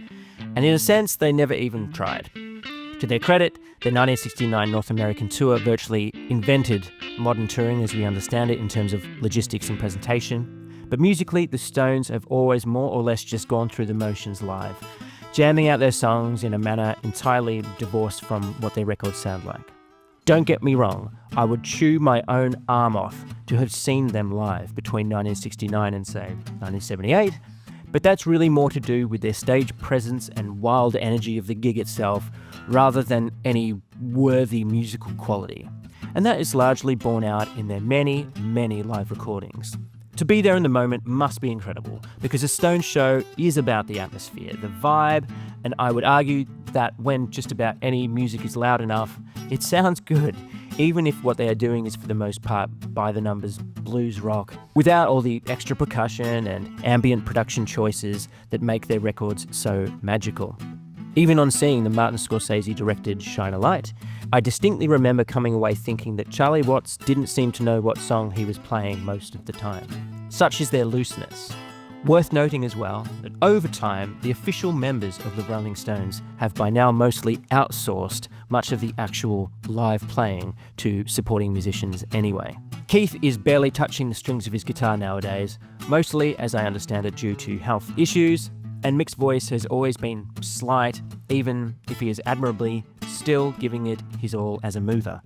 And in a sense, they never even tried. To their credit, their 1969 North American tour virtually invented modern touring as we understand it in terms of logistics and presentation. But musically, the Stones have always more or less just gone through the motions live, jamming out their songs in a manner entirely divorced from what their records sound like. Don't get me wrong, I would chew my own arm off to have seen them live between 1969 and, say, 1978, but that's really more to do with their stage presence and wild energy of the gig itself, rather than any worthy musical quality. and that is largely borne out in their many, many live recordings. To be there in the moment must be incredible, because a Stones show is about the atmosphere, the vibe, and I would argue that when just about any music is loud enough, it sounds good, even if what they are doing is for the most part by-the-numbers blues rock, without all the extra percussion and ambient production choices that make their records so magical. Even on seeing the Martin Scorsese-directed Shine a Light, I distinctly remember coming away thinking that Charlie Watts didn't seem to know what song he was playing most of the time. Such is their looseness. Worth noting as well that over time, the official members of the Rolling Stones have by now mostly outsourced much of the actual live playing to supporting musicians anyway. Keith is barely touching the strings of his guitar nowadays, mostly, as I understand it, due to health issues, and Mick's voice has always been slight, even if he is admirably still giving it his all as a mover.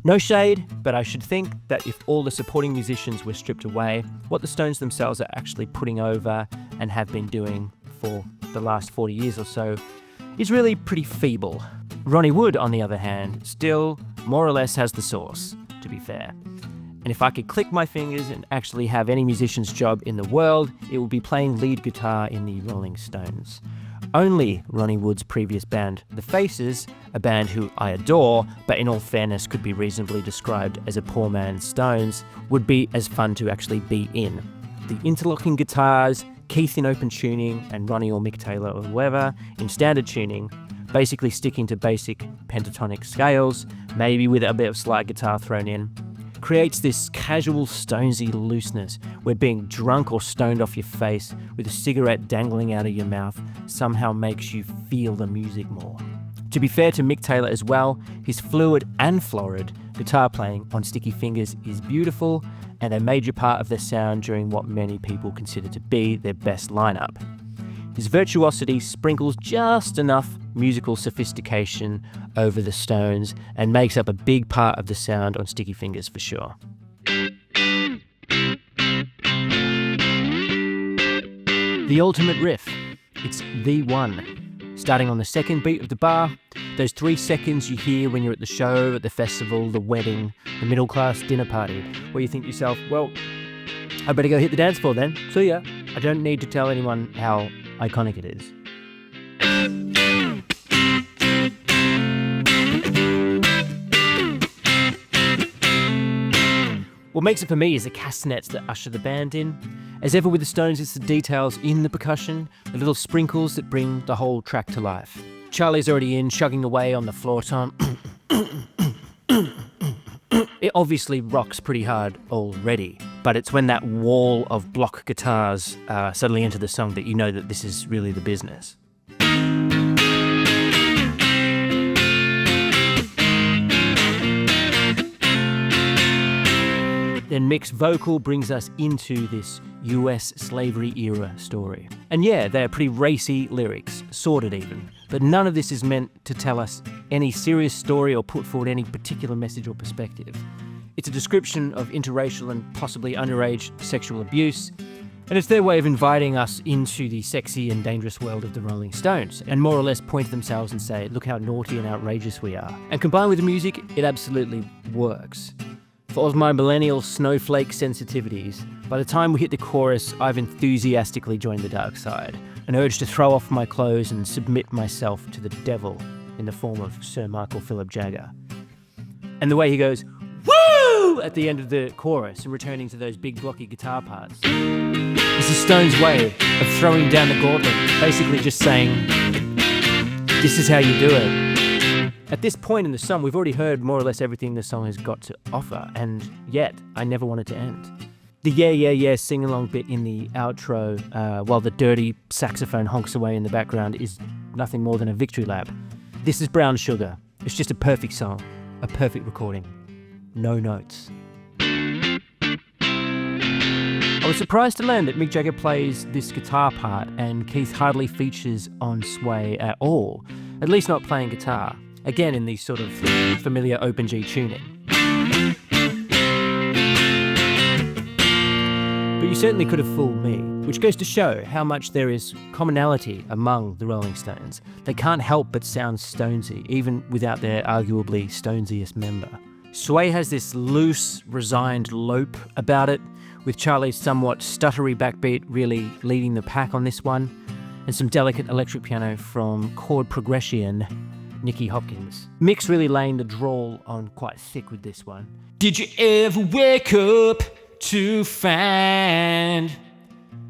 No shade, but I should think that if all the supporting musicians were stripped away, what the Stones themselves are actually putting over and have been doing for the last 40 years or so is really pretty feeble. Ronnie Wood, on the other hand, still more or less has the sauce, to be fair. And if I could click my fingers and actually have any musician's job in the world, it would be playing lead guitar in the Rolling Stones. Only Ronnie Wood's previous band, The Faces, a band who I adore, but in all fairness could be reasonably described as a poor man's Stones, would be as fun to actually be in. The interlocking guitars, Keith in open tuning, and Ronnie or Mick Taylor or whoever in standard tuning, basically sticking to basic pentatonic scales, maybe with a bit of slide guitar thrown in, creates this casual Stonesy looseness where being drunk or stoned off your face with a cigarette dangling out of your mouth somehow makes you feel the music more. To be fair to Mick Taylor as well, his fluid and florid guitar playing on Sticky Fingers is beautiful and a major part of their sound during what many people consider to be their best lineup. His virtuosity sprinkles just enough musical sophistication over the Stones and makes up a big part of the sound on Sticky Fingers for sure. The ultimate riff. It's the one. Starting on the second beat of the bar, those 3 seconds you hear when you're at the show, at the festival, the wedding, the middle-class dinner party, where you think to yourself, well, I better go hit the dance floor then. See ya. I don't need to tell anyone how iconic it is. What makes it for me is the castanets that usher the band in. As ever with the Stones, it's the details in the percussion, the little sprinkles that bring the whole track to life. Charlie's already in, chugging away on the floor tom. It obviously rocks pretty hard already, but it's when that wall of block guitars suddenly enter the song that you know that this is really the business. Then Mick's vocal brings us into this US slavery era story. And yeah, they're pretty racy lyrics, sordid even, but none of this is meant to tell us any serious story or put forward any particular message or perspective. It's a description of interracial and possibly underage sexual abuse, and it's their way of inviting us into the sexy and dangerous world of the Rolling Stones, and more or less point to themselves and say, look how naughty and outrageous we are. And combined with the music, it absolutely works. For all of my millennial snowflake sensitivities, by the time we hit the chorus, I've enthusiastically joined the dark side, an urge to throw off my clothes and submit myself to the devil in the form of Sir Michael Philip Jagger. And the way he goes, woo! At the end of the chorus and returning to those big blocky guitar parts. It's the Stones' way of throwing down the gauntlet, basically just saying, this is how you do it. At this point in the song, we've already heard more or less everything the song has got to offer, and yet I never want it to end. The yeah, yeah, yeah sing-along bit in the outro, while the dirty saxophone honks away in the background, is nothing more than a victory lap. This is Brown Sugar. It's just a perfect song, a perfect recording. No notes. I was surprised to learn that Mick Jagger plays this guitar part and Keith hardly features on Sway at all, at least not playing guitar. Again, in the sort of familiar open G tuning. But you certainly could have fooled me, which goes to show how much there is commonality among the Rolling Stones. They can't help but sound Stonesy, even without their arguably Stonesiest member. Sway has this loose, resigned lope about it, with Charlie's somewhat stuttery backbeat really leading the pack on this one, and some delicate electric piano from chord progression, Nicky Hopkins. Mick's really laying the drawl on quite thick with this one. Did you ever wake up to find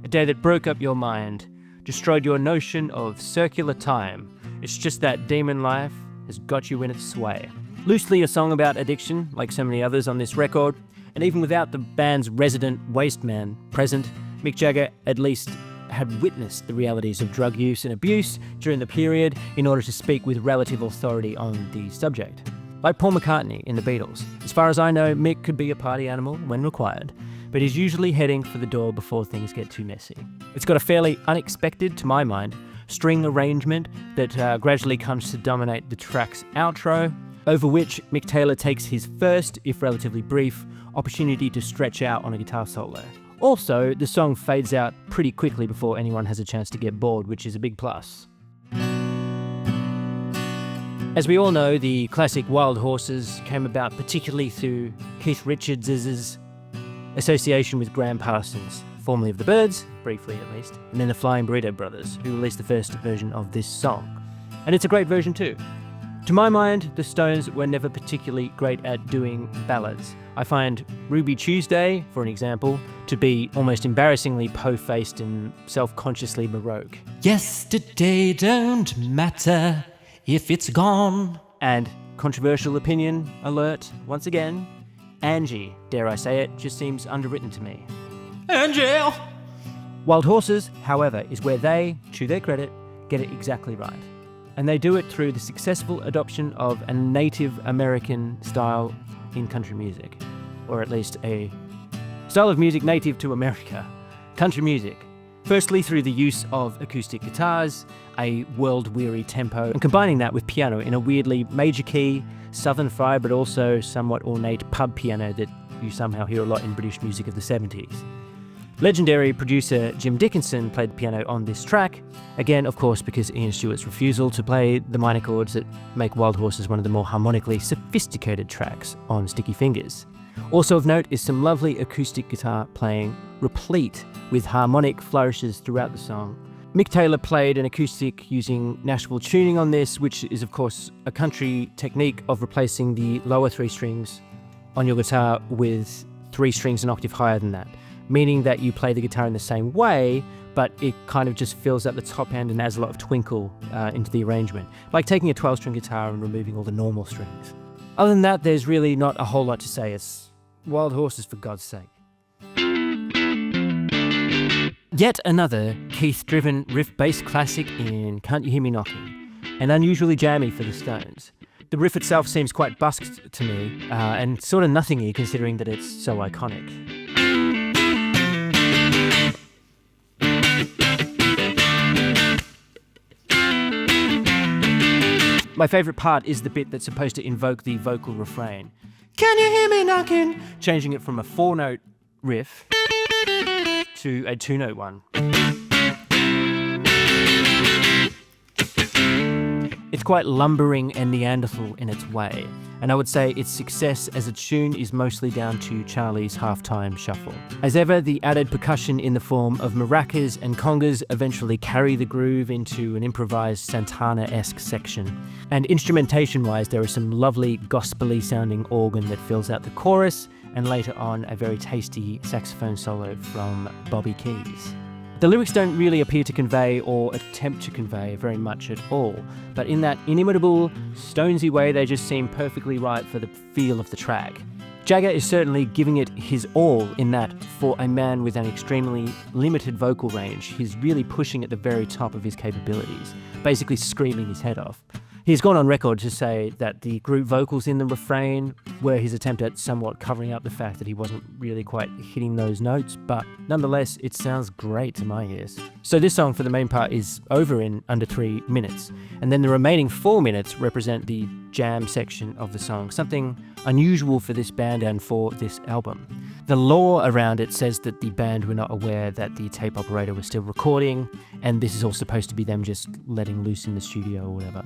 a day that broke up your mind, destroyed your notion of circular time? It's just that demon life has got you in its sway. Loosely a song about addiction, like so many others on this record, and even without the band's resident waste man present, Mick Jagger at least had witnessed the realities of drug use and abuse during the period in order to speak with relative authority on the subject. Like Paul McCartney in the Beatles, as far as I know, Mick could be a party animal when required, but he's usually heading for the door before things get too messy. It's got a fairly unexpected, to my mind, string arrangement that gradually comes to dominate the track's outro, over which Mick Taylor takes his first, if relatively brief, opportunity to stretch out on a guitar solo. Also, the song fades out pretty quickly before anyone has a chance to get bored, which is a big plus. As we all know, the classic Wild Horses came about particularly through Keith Richards' association with Graham Parsons, formerly of the Byrds, briefly at least, and then the Flying Burrito Brothers, who released the first version of this song. And it's a great version too. To my mind, the Stones were never particularly great at doing ballads. I find Ruby Tuesday, for an example, to be almost embarrassingly po-faced and self-consciously baroque. Yesterday don't matter if it's gone. And controversial opinion alert, once again, Angie, dare I say it, just seems underwritten to me. Angel! Wild Horses, however, is where they, to their credit, get it exactly right. And they do it through the successful adoption of a Native American style in country music, or at least a style of music native to America, country music. Firstly, through the use of acoustic guitars, a world-weary tempo, and combining that with piano in a weirdly major key, southern fried but also somewhat ornate pub piano that you somehow hear a lot in British music of the 70s. Legendary producer Jim Dickinson played the piano on this track, again, of course, because Ian Stewart's refusal to play the minor chords that make Wild Horses one of the more harmonically sophisticated tracks on Sticky Fingers. Also of note is some lovely acoustic guitar playing, replete with harmonic flourishes throughout the song. Mick Taylor played an acoustic using Nashville tuning on this, which is, of course, a country technique of replacing the lower three strings on your guitar with three strings an octave higher than that, meaning that you play the guitar in the same way, but it kind of just fills out the top end and adds a lot of twinkle into the arrangement, like taking a 12-string guitar and removing all the normal strings. Other than that, there's really not a whole lot to say. It's Wild Horses, for God's sake. Yet another Keith-driven riff-bass classic in Can't You Hear Me Knocking, and unusually jammy for the Stones. The riff itself seems quite busked to me, and sort of nothingy considering that it's so iconic. My favourite part is the bit that's supposed to invoke the vocal refrain. Can you hear me knocking? Changing it from a 4-note riff to a 2-note one. It's quite lumbering and Neanderthal in its way, and I would say its success as a tune is mostly down to Charlie's halftime shuffle. As ever, the added percussion in the form of maracas and congas eventually carry the groove into an improvised Santana-esque section. And instrumentation-wise, there is some lovely gospel-y sounding organ that fills out the chorus, and later on a very tasty saxophone solo from Bobby Keys. The lyrics don't really appear to convey or attempt to convey very much at all, but in that inimitable, Stonesy way, they just seem perfectly right for the feel of the track. Jagger is certainly giving it his all in that, for a man with an extremely limited vocal range, he's really pushing at the very top of his capabilities, basically screaming his head off. He's gone on record to say that the group vocals in the refrain were his attempt at somewhat covering up the fact that he wasn't really quite hitting those notes, but nonetheless, it sounds great to my ears. So this song, for the main part, is over in under 3 minutes, and then the remaining 4 minutes represent the jam section of the song, something unusual for this band and for this album. The lore around it says that the band were not aware that the tape operator was still recording, and this is all supposed to be them just letting loose in the studio or whatever.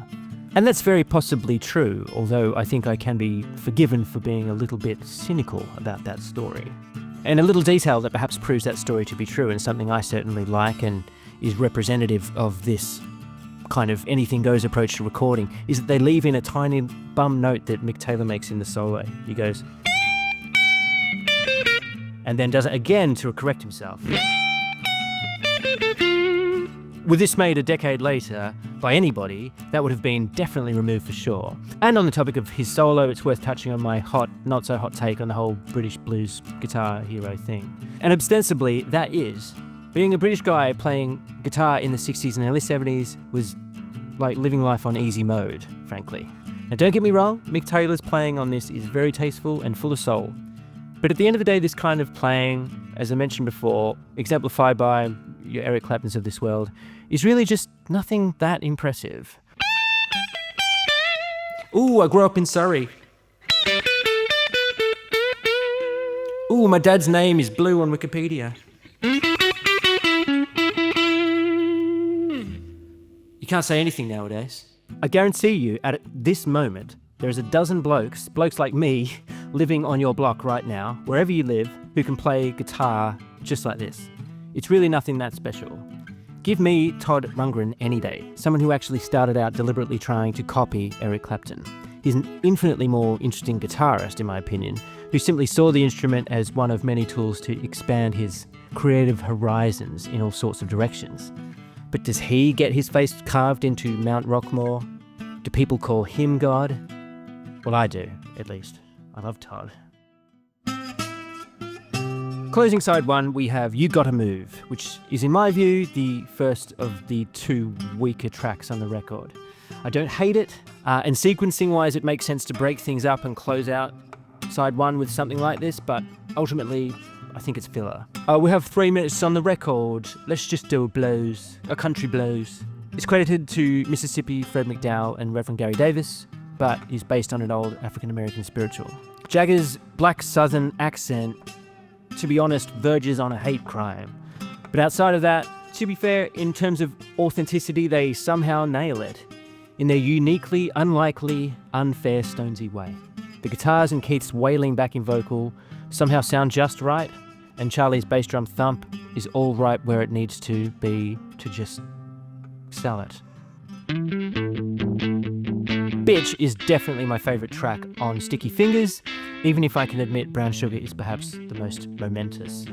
And that's very possibly true, although I think I can be forgiven for being a little bit cynical about that story. And a little detail that perhaps proves that story to be true, and something I certainly like and is representative of this kind of anything goes approach to recording, is that they leave in a tiny bum note that Mick Taylor makes in the solo. He goes, and then does it again to correct himself. With this made a decade later by anybody, that would have been definitely removed for sure. And on the topic of his solo, it's worth touching on my hot, not so hot take on the whole British blues guitar hero thing. And ostensibly, that is, being a British guy playing guitar in the 60s and early 70s was like living life on easy mode, frankly. Now don't get me wrong, Mick Taylor's playing on this is very tasteful and full of soul. But at the end of the day, this kind of playing, as I mentioned before, exemplified by your Eric Claptons of this world, is really just nothing that impressive. Ooh, I grew up in Surrey. Ooh, my dad's name is Blue on Wikipedia. You can't say anything nowadays. I guarantee you, at this moment, there's a dozen blokes like me, living on your block right now, wherever you live, who can play guitar just like this. It's really nothing that special. Give me Todd Rundgren any day, someone who actually started out deliberately trying to copy Eric Clapton. He's an infinitely more interesting guitarist, in my opinion, who simply saw the instrument as one of many tools to expand his creative horizons in all sorts of directions. But does he get his face carved into Mount Rockmore? Do people call him God? Well, I do, at least. I love Todd. Closing side one, we have You Gotta Move, which is, in my view, the first of the two weaker tracks on the record. I don't hate it, and sequencing-wise, it makes sense to break things up and close out side one with something like this, but ultimately, I think it's filler. We have 3 minutes on the record. Let's just do a country blues. It's credited to Mississippi Fred McDowell and Reverend Gary Davis, but is based on an old African-American spiritual. Jagger's black southern accent, to be honest, verges on a hate crime. But outside of that, to be fair, in terms of authenticity, they somehow nail it in their uniquely, unlikely, unfair Stonesy way. The guitars and Keith's wailing backing vocal somehow sound just right, and Charlie's bass drum thump is all right where it needs to be to just sell it. Bitch is definitely my favourite track on Sticky Fingers, even if I can admit Brown Sugar is perhaps the most momentous.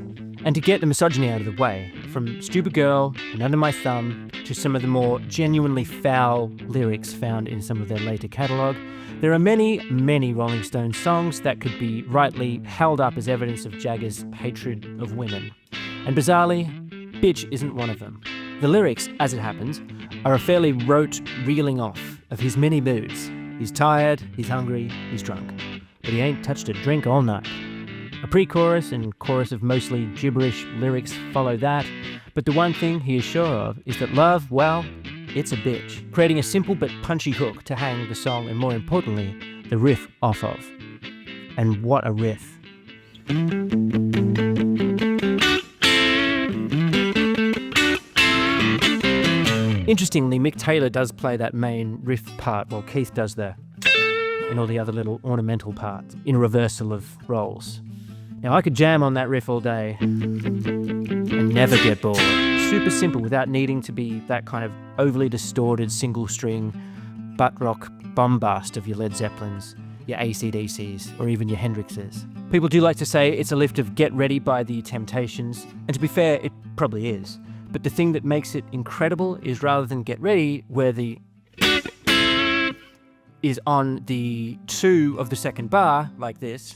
And to get the misogyny out of the way, from Stupid Girl and Under My Thumb to some of the more genuinely foul lyrics found in some of their later catalogue, there are many, many Rolling Stones songs that could be rightly held up as evidence of Jagger's hatred of women. And bizarrely, Bitch isn't one of them. The lyrics, as it happens, are a fairly rote reeling off of his many moods. He's tired, he's hungry, he's drunk, but he ain't touched a drink all night. A pre-chorus and chorus of mostly gibberish lyrics follow that, but the one thing he is sure of is that love, well, it's a bitch, creating a simple but punchy hook to hang the song and, more importantly, the riff off of. And what a riff. Interestingly, Mick Taylor does play that main riff part while Keith does the and all the other little ornamental parts in a reversal of roles. Now, I could jam on that riff all day and never get bored. Super simple without needing to be that kind of overly distorted single string butt rock bombast of your Led Zeppelins, your AC/DCs, or even your Hendrixes. People do like to say it's a lift of Get Ready by the Temptations, and to be fair, it probably is. But the thing that makes it incredible is rather than Get Ready, where the is on the 2 of the second bar, like this.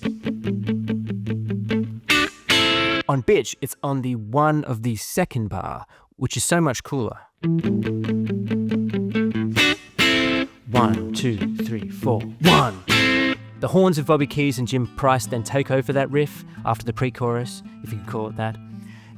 On Bitch, it's on the 1 of the second bar, which is so much cooler. 1, 2, 3, 4, 1. The horns of Bobby Keys and Jim Price then take over that riff after the pre-chorus, if you could call it that.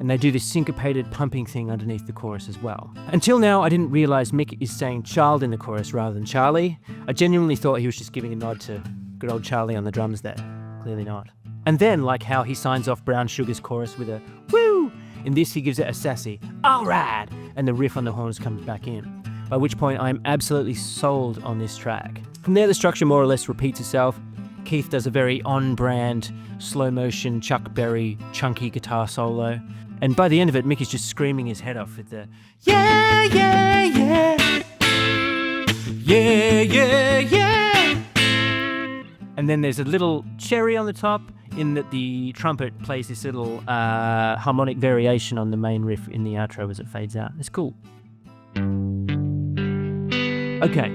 And they do this syncopated pumping thing underneath the chorus as well. Until now, I didn't realise Mick is saying child in the chorus rather than Charlie. I genuinely thought he was just giving a nod to good old Charlie on the drums there. Clearly not. And then, like how he signs off Brown Sugar's chorus with a woo! In this, he gives it a sassy, alright! And the riff on the horns comes back in. by which point I'm absolutely sold on this track. From there, the structure more or less repeats itself. Keith does a very on-brand, slow-motion, Chuck Berry, chunky guitar solo. And by the end of it, Mick is just screaming his head off with the yeah, yeah, yeah, yeah, yeah, yeah. And then there's a little cherry on the top in that the trumpet plays this little harmonic variation on the main riff in the outro as it fades out. It's cool. Okay.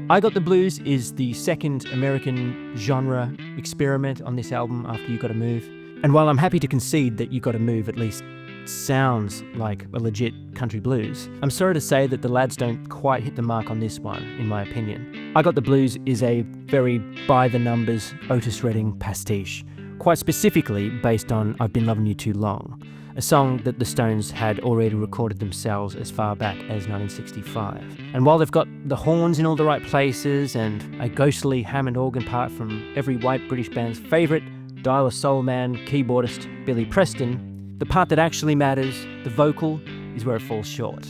I Got the Blues is the second American genre experiment on this album after You Gotta Move. And while I'm happy to concede that You Gotta Move at least sounds like a legit country blues, I'm sorry to say that the lads don't quite hit the mark on this one, in my opinion. I Got the Blues is a very by-the-numbers Otis Redding pastiche, quite specifically based on I've Been Loving You Too Long, a song that the Stones had already recorded themselves as far back as 1965. And while they've got the horns in all the right places and a ghostly Hammond organ part from every white British band's favourite dial a soul man keyboardist Billy Preston, the part that actually matters, the vocal, is where it falls short.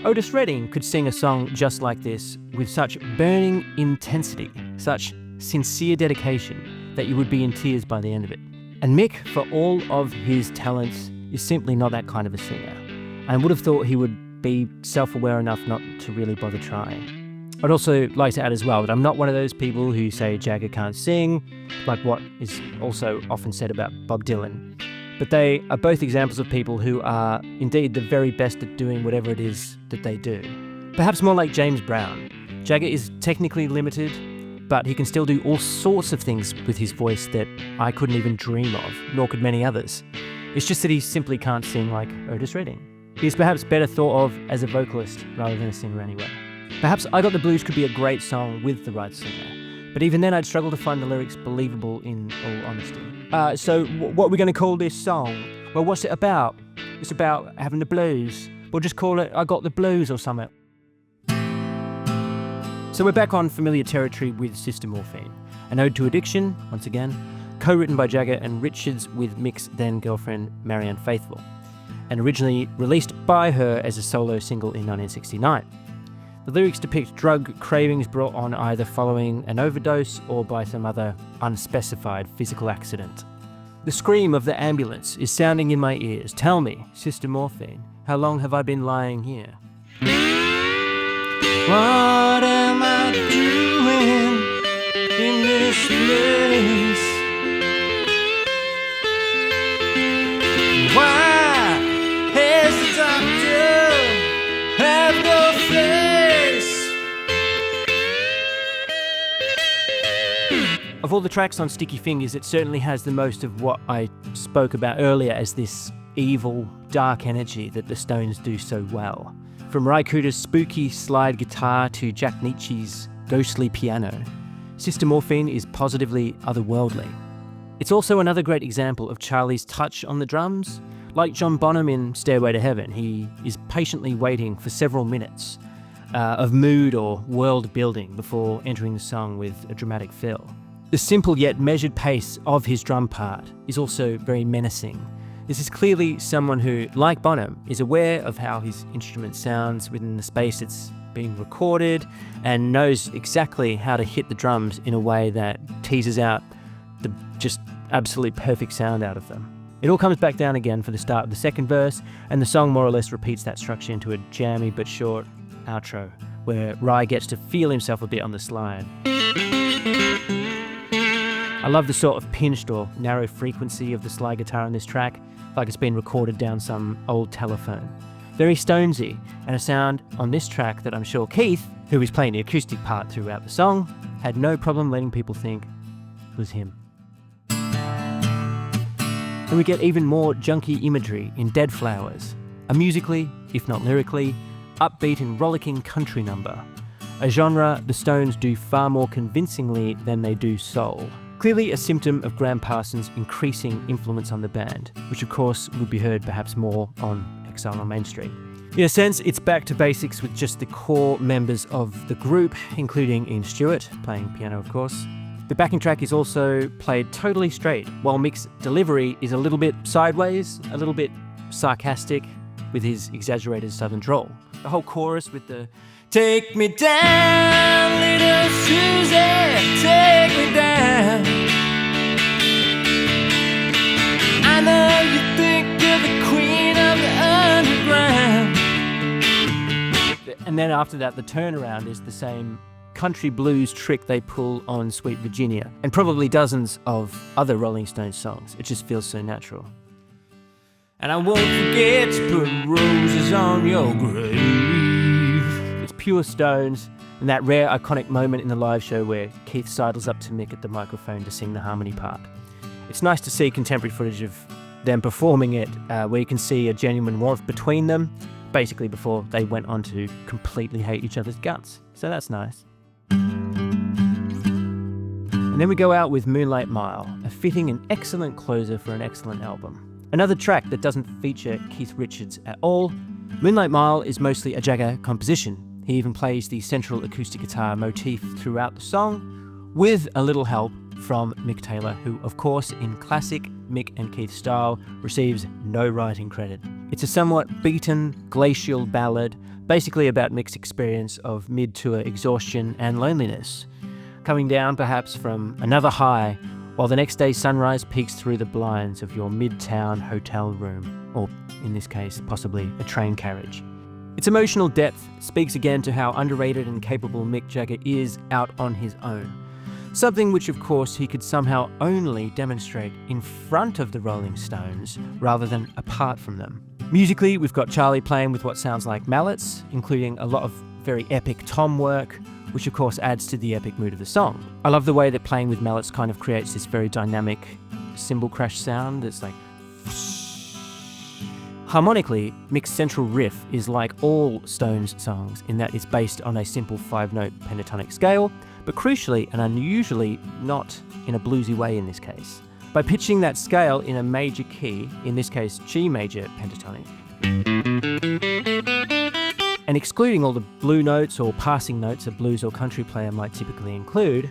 Otis Redding could sing a song just like this with such burning intensity, such sincere dedication, that you would be in tears by the end of it. And Mick, for all of his talents, is simply not that kind of a singer. I would have thought he would be self-aware enough not to really bother trying. I'd also like to add as well that I'm not one of those people who say Jagger can't sing, like what is also often said about Bob Dylan. But they are both examples of people who are indeed the very best at doing whatever it is that they do. Perhaps more like James Brown. Jagger is technically limited, but he can still do all sorts of things with his voice that I couldn't even dream of, nor could many others. It's just that he simply can't sing like Otis Redding. He's perhaps better thought of as a vocalist rather than a singer anyway. Perhaps I Got the Blues could be a great song with the right singer, but even then I'd struggle to find the lyrics believable in all honesty. So what are we going to call this song? Well, what's it about? It's about having the blues. We'll just call it I Got the Blues or something. So we're back on familiar territory with Sister Morphine, an ode to addiction, once again, co-written by Jagger and Richards with Mick's then-girlfriend Marianne Faithfull, and originally released by her as a solo single in 1969. The lyrics depict drug cravings brought on either following an overdose or by some other unspecified physical accident. The scream of the ambulance is sounding in my ears. Tell me, Sister Morphine, how long have I been lying here? What am I doing in this place? Why has the doctor have no face? Of all the tracks on Sticky Fingers, it certainly has the most of what I spoke about earlier as this evil, dark energy that the Stones do so well. From Ry Cooder's spooky slide guitar to Jack Nietzsche's ghostly piano, Sister Morphine is positively otherworldly. It's also another great example of Charlie's touch on the drums. Like John Bonham in Stairway to Heaven, he is patiently waiting for several minutes of mood or world building before entering the song with a dramatic fill. The simple yet measured pace of his drum part is also very menacing. This is clearly someone who, like Bonham, is aware of how his instrument sounds within the space it's being recorded and knows exactly how to hit the drums in a way that teases out the just absolute perfect sound out of them. It all comes back down again for the start of the second verse, and the song more or less repeats that structure into a jammy but short outro, where Ry gets to feel himself a bit on the slide. I love the sort of pinched or narrow frequency of the slide guitar on this track, like it's been recorded down some old telephone. Very Stonesy, and a sound on this track that I'm sure Keith, who is playing the acoustic part throughout the song, had no problem letting people think was him. And we get even more junky imagery in Dead Flowers, a musically, if not lyrically, upbeat and rollicking country number, a genre the Stones do far more convincingly than they do soul. Clearly a symptom of Graham Parsons' increasing influence on the band, which of course would be heard perhaps more on Exile on Main Street. In a sense, it's back to basics with just the core members of the group, including Ian Stewart, playing piano of course. The backing track is also played totally straight, while Mick's delivery is a little bit sideways, a little bit sarcastic, with his exaggerated southern drawl. The whole chorus with the "Take me down, little Susie, take me down. I know you think you're the queen of the underground." And then after that, the turnaround is the same country blues trick they pull on Sweet Virginia, and probably dozens of other Rolling Stones songs. It just feels so natural. And I won't forget to put roses on your grave. It's pure Stones, and that rare iconic moment in the live show where Keith sidles up to Mick at the microphone to sing the harmony part. It's nice to see contemporary footage of them performing it, where you can see a genuine warmth between them, basically before they went on to completely hate each other's guts. So that's nice. And then we go out with Moonlight Mile, a fitting and excellent closer for an excellent album. Another track that doesn't feature Keith Richards at all. Moonlight Mile is mostly a Jagger composition. He even plays the central acoustic guitar motif throughout the song, with a little help from Mick Taylor, who, of course, in classic Mick and Keith style, receives no writing credit. It's a somewhat beaten, glacial ballad, basically about Mick's experience of mid-tour exhaustion and loneliness, coming down perhaps from another high, while the next day's sunrise peeks through the blinds of your midtown hotel room, or in this case, possibly a train carriage. Its emotional depth speaks again to how underrated and capable Mick Jagger is out on his own. Something which, of course, he could somehow only demonstrate in front of the Rolling Stones rather than apart from them. Musically, we've got Charlie playing with what sounds like mallets, including a lot of very epic tom work, which of course adds to the epic mood of the song. I love the way that playing with mallets kind of creates this very dynamic cymbal crash sound that's like... Harmonically, Mick's central riff is like all Stones songs in that it's based on a simple 5-note pentatonic scale, but crucially and unusually not in a bluesy way in this case. By pitching that scale in a major key, in this case G major pentatonic, and excluding all the blue notes or passing notes a blues or country player might typically include,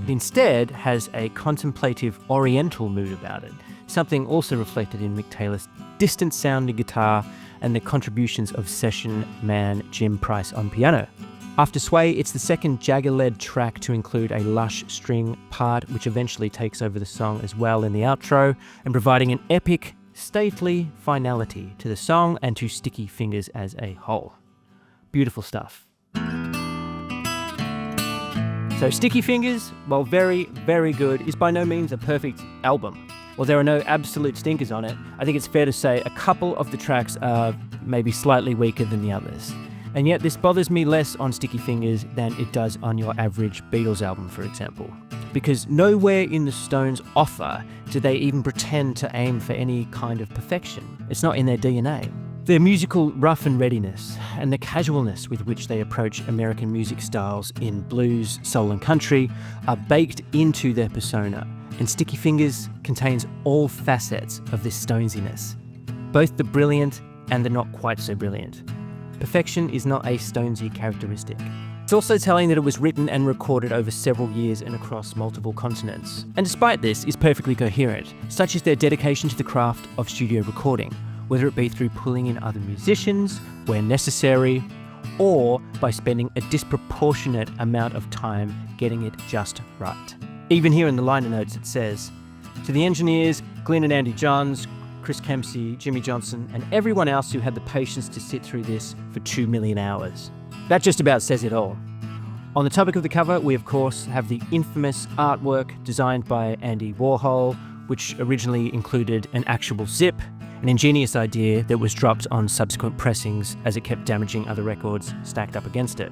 it instead has a contemplative oriental mood about it, something also reflected in Mick Taylor's distant-sounding guitar and the contributions of session man Jim Price on piano. After Sway, it's the second Jagger-led track to include a lush string part, which eventually takes over the song as well in the outro, and providing an epic, stately finality to the song and to Sticky Fingers as a whole. Beautiful stuff. So Sticky Fingers, while very, very good, is by no means a perfect album. While there are no absolute stinkers on it, I think it's fair to say a couple of the tracks are maybe slightly weaker than the others. And yet this bothers me less on Sticky Fingers than it does on your average Beatles album, for example. Because nowhere in the Stones' offer do they even pretend to aim for any kind of perfection. It's not in their DNA. Their musical rough and readiness and the casualness with which they approach American music styles in blues, soul and country are baked into their persona, and Sticky Fingers contains all facets of this Stonesiness, both the brilliant and the not quite so brilliant. Perfection is not a Stonesy characteristic. It's also telling that it was written and recorded over several years and across multiple continents, and despite this is perfectly coherent, such is their dedication to the craft of studio recording, whether it be through pulling in other musicians where necessary, or by spending a disproportionate amount of time getting it just right. Even here in the liner notes it says, "To the engineers, Glenn and Andy Johns, Chris Kempsey, Jimmy Johnson, and everyone else who had the patience to sit through this for 2 million hours." That just about says it all. On the topic of the cover, we of course have the infamous artwork designed by Andy Warhol, which originally included an actual zip, an ingenious idea that was dropped on subsequent pressings as it kept damaging other records stacked up against it.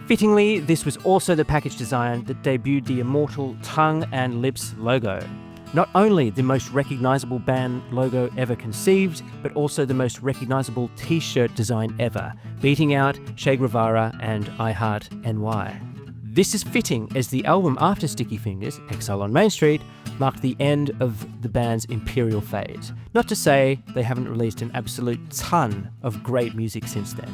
Fittingly, this was also the package design that debuted the immortal Tongue and Lips logo. Not only the most recognisable band logo ever conceived, but also the most recognisable t-shirt design ever, beating out Che Guevara and I Heart NY. This is fitting as the album after Sticky Fingers, Exile on Main Street, marked the end of the band's imperial phase. Not to say they haven't released an absolute ton of great music since then.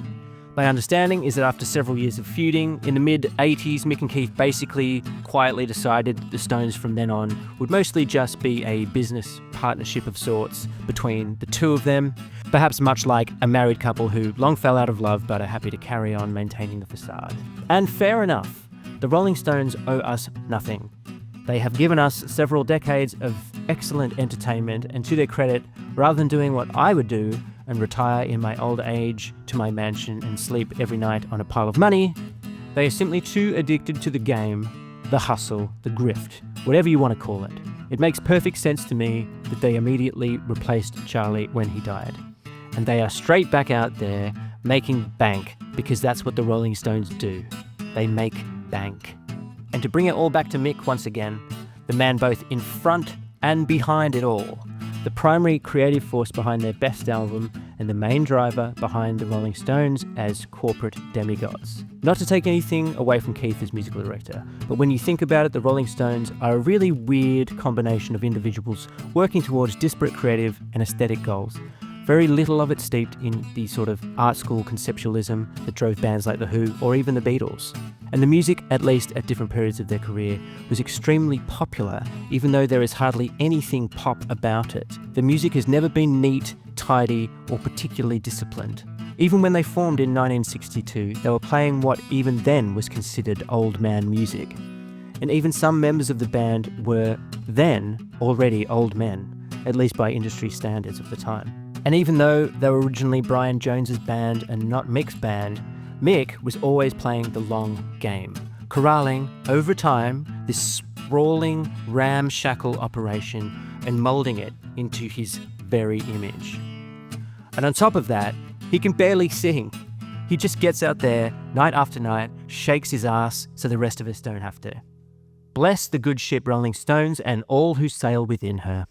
My understanding is that after several years of feuding, in the mid-80s, Mick and Keith basically quietly decided that the Stones from then on would mostly just be a business partnership of sorts between the two of them, perhaps much like a married couple who long fell out of love but are happy to carry on maintaining the facade. And fair enough, the Rolling Stones owe us nothing. They have given us several decades of excellent entertainment, and to their credit, rather than doing what I would do and retire in my old age to my mansion and sleep every night on a pile of money, they are simply too addicted to the game, the hustle, the grift, whatever you want to call it. It makes perfect sense to me that they immediately replaced Charlie when he died. And they are straight back out there making bank, because that's what the Rolling Stones do. They make bank. And to bring it all back to Mick once again, the man both in front and behind it all, the primary creative force behind their best album and the main driver behind the Rolling Stones as corporate demigods. Not to take anything away from Keith as musical director, but when you think about it, the Rolling Stones are a really weird combination of individuals working towards disparate creative and aesthetic goals. Very little of it steeped in the sort of art school conceptualism that drove bands like The Who or even the Beatles. And the music, at least at different periods of their career, was extremely popular, even though there is hardly anything pop about it. The music has never been neat, tidy, or particularly disciplined. Even when they formed in 1962, they were playing what even then was considered old man music. And even some members of the band were then already old men, at least by industry standards of the time. And even though they were originally Brian Jones's band and not Mick's band, Mick was always playing the long game, corralling, over time, this sprawling, ramshackle operation and moulding it into his very image. And on top of that, he can barely sing. He just gets out there, night after night, shakes his ass so the rest of us don't have to. Bless the good ship Rolling Stones and all who sail within her.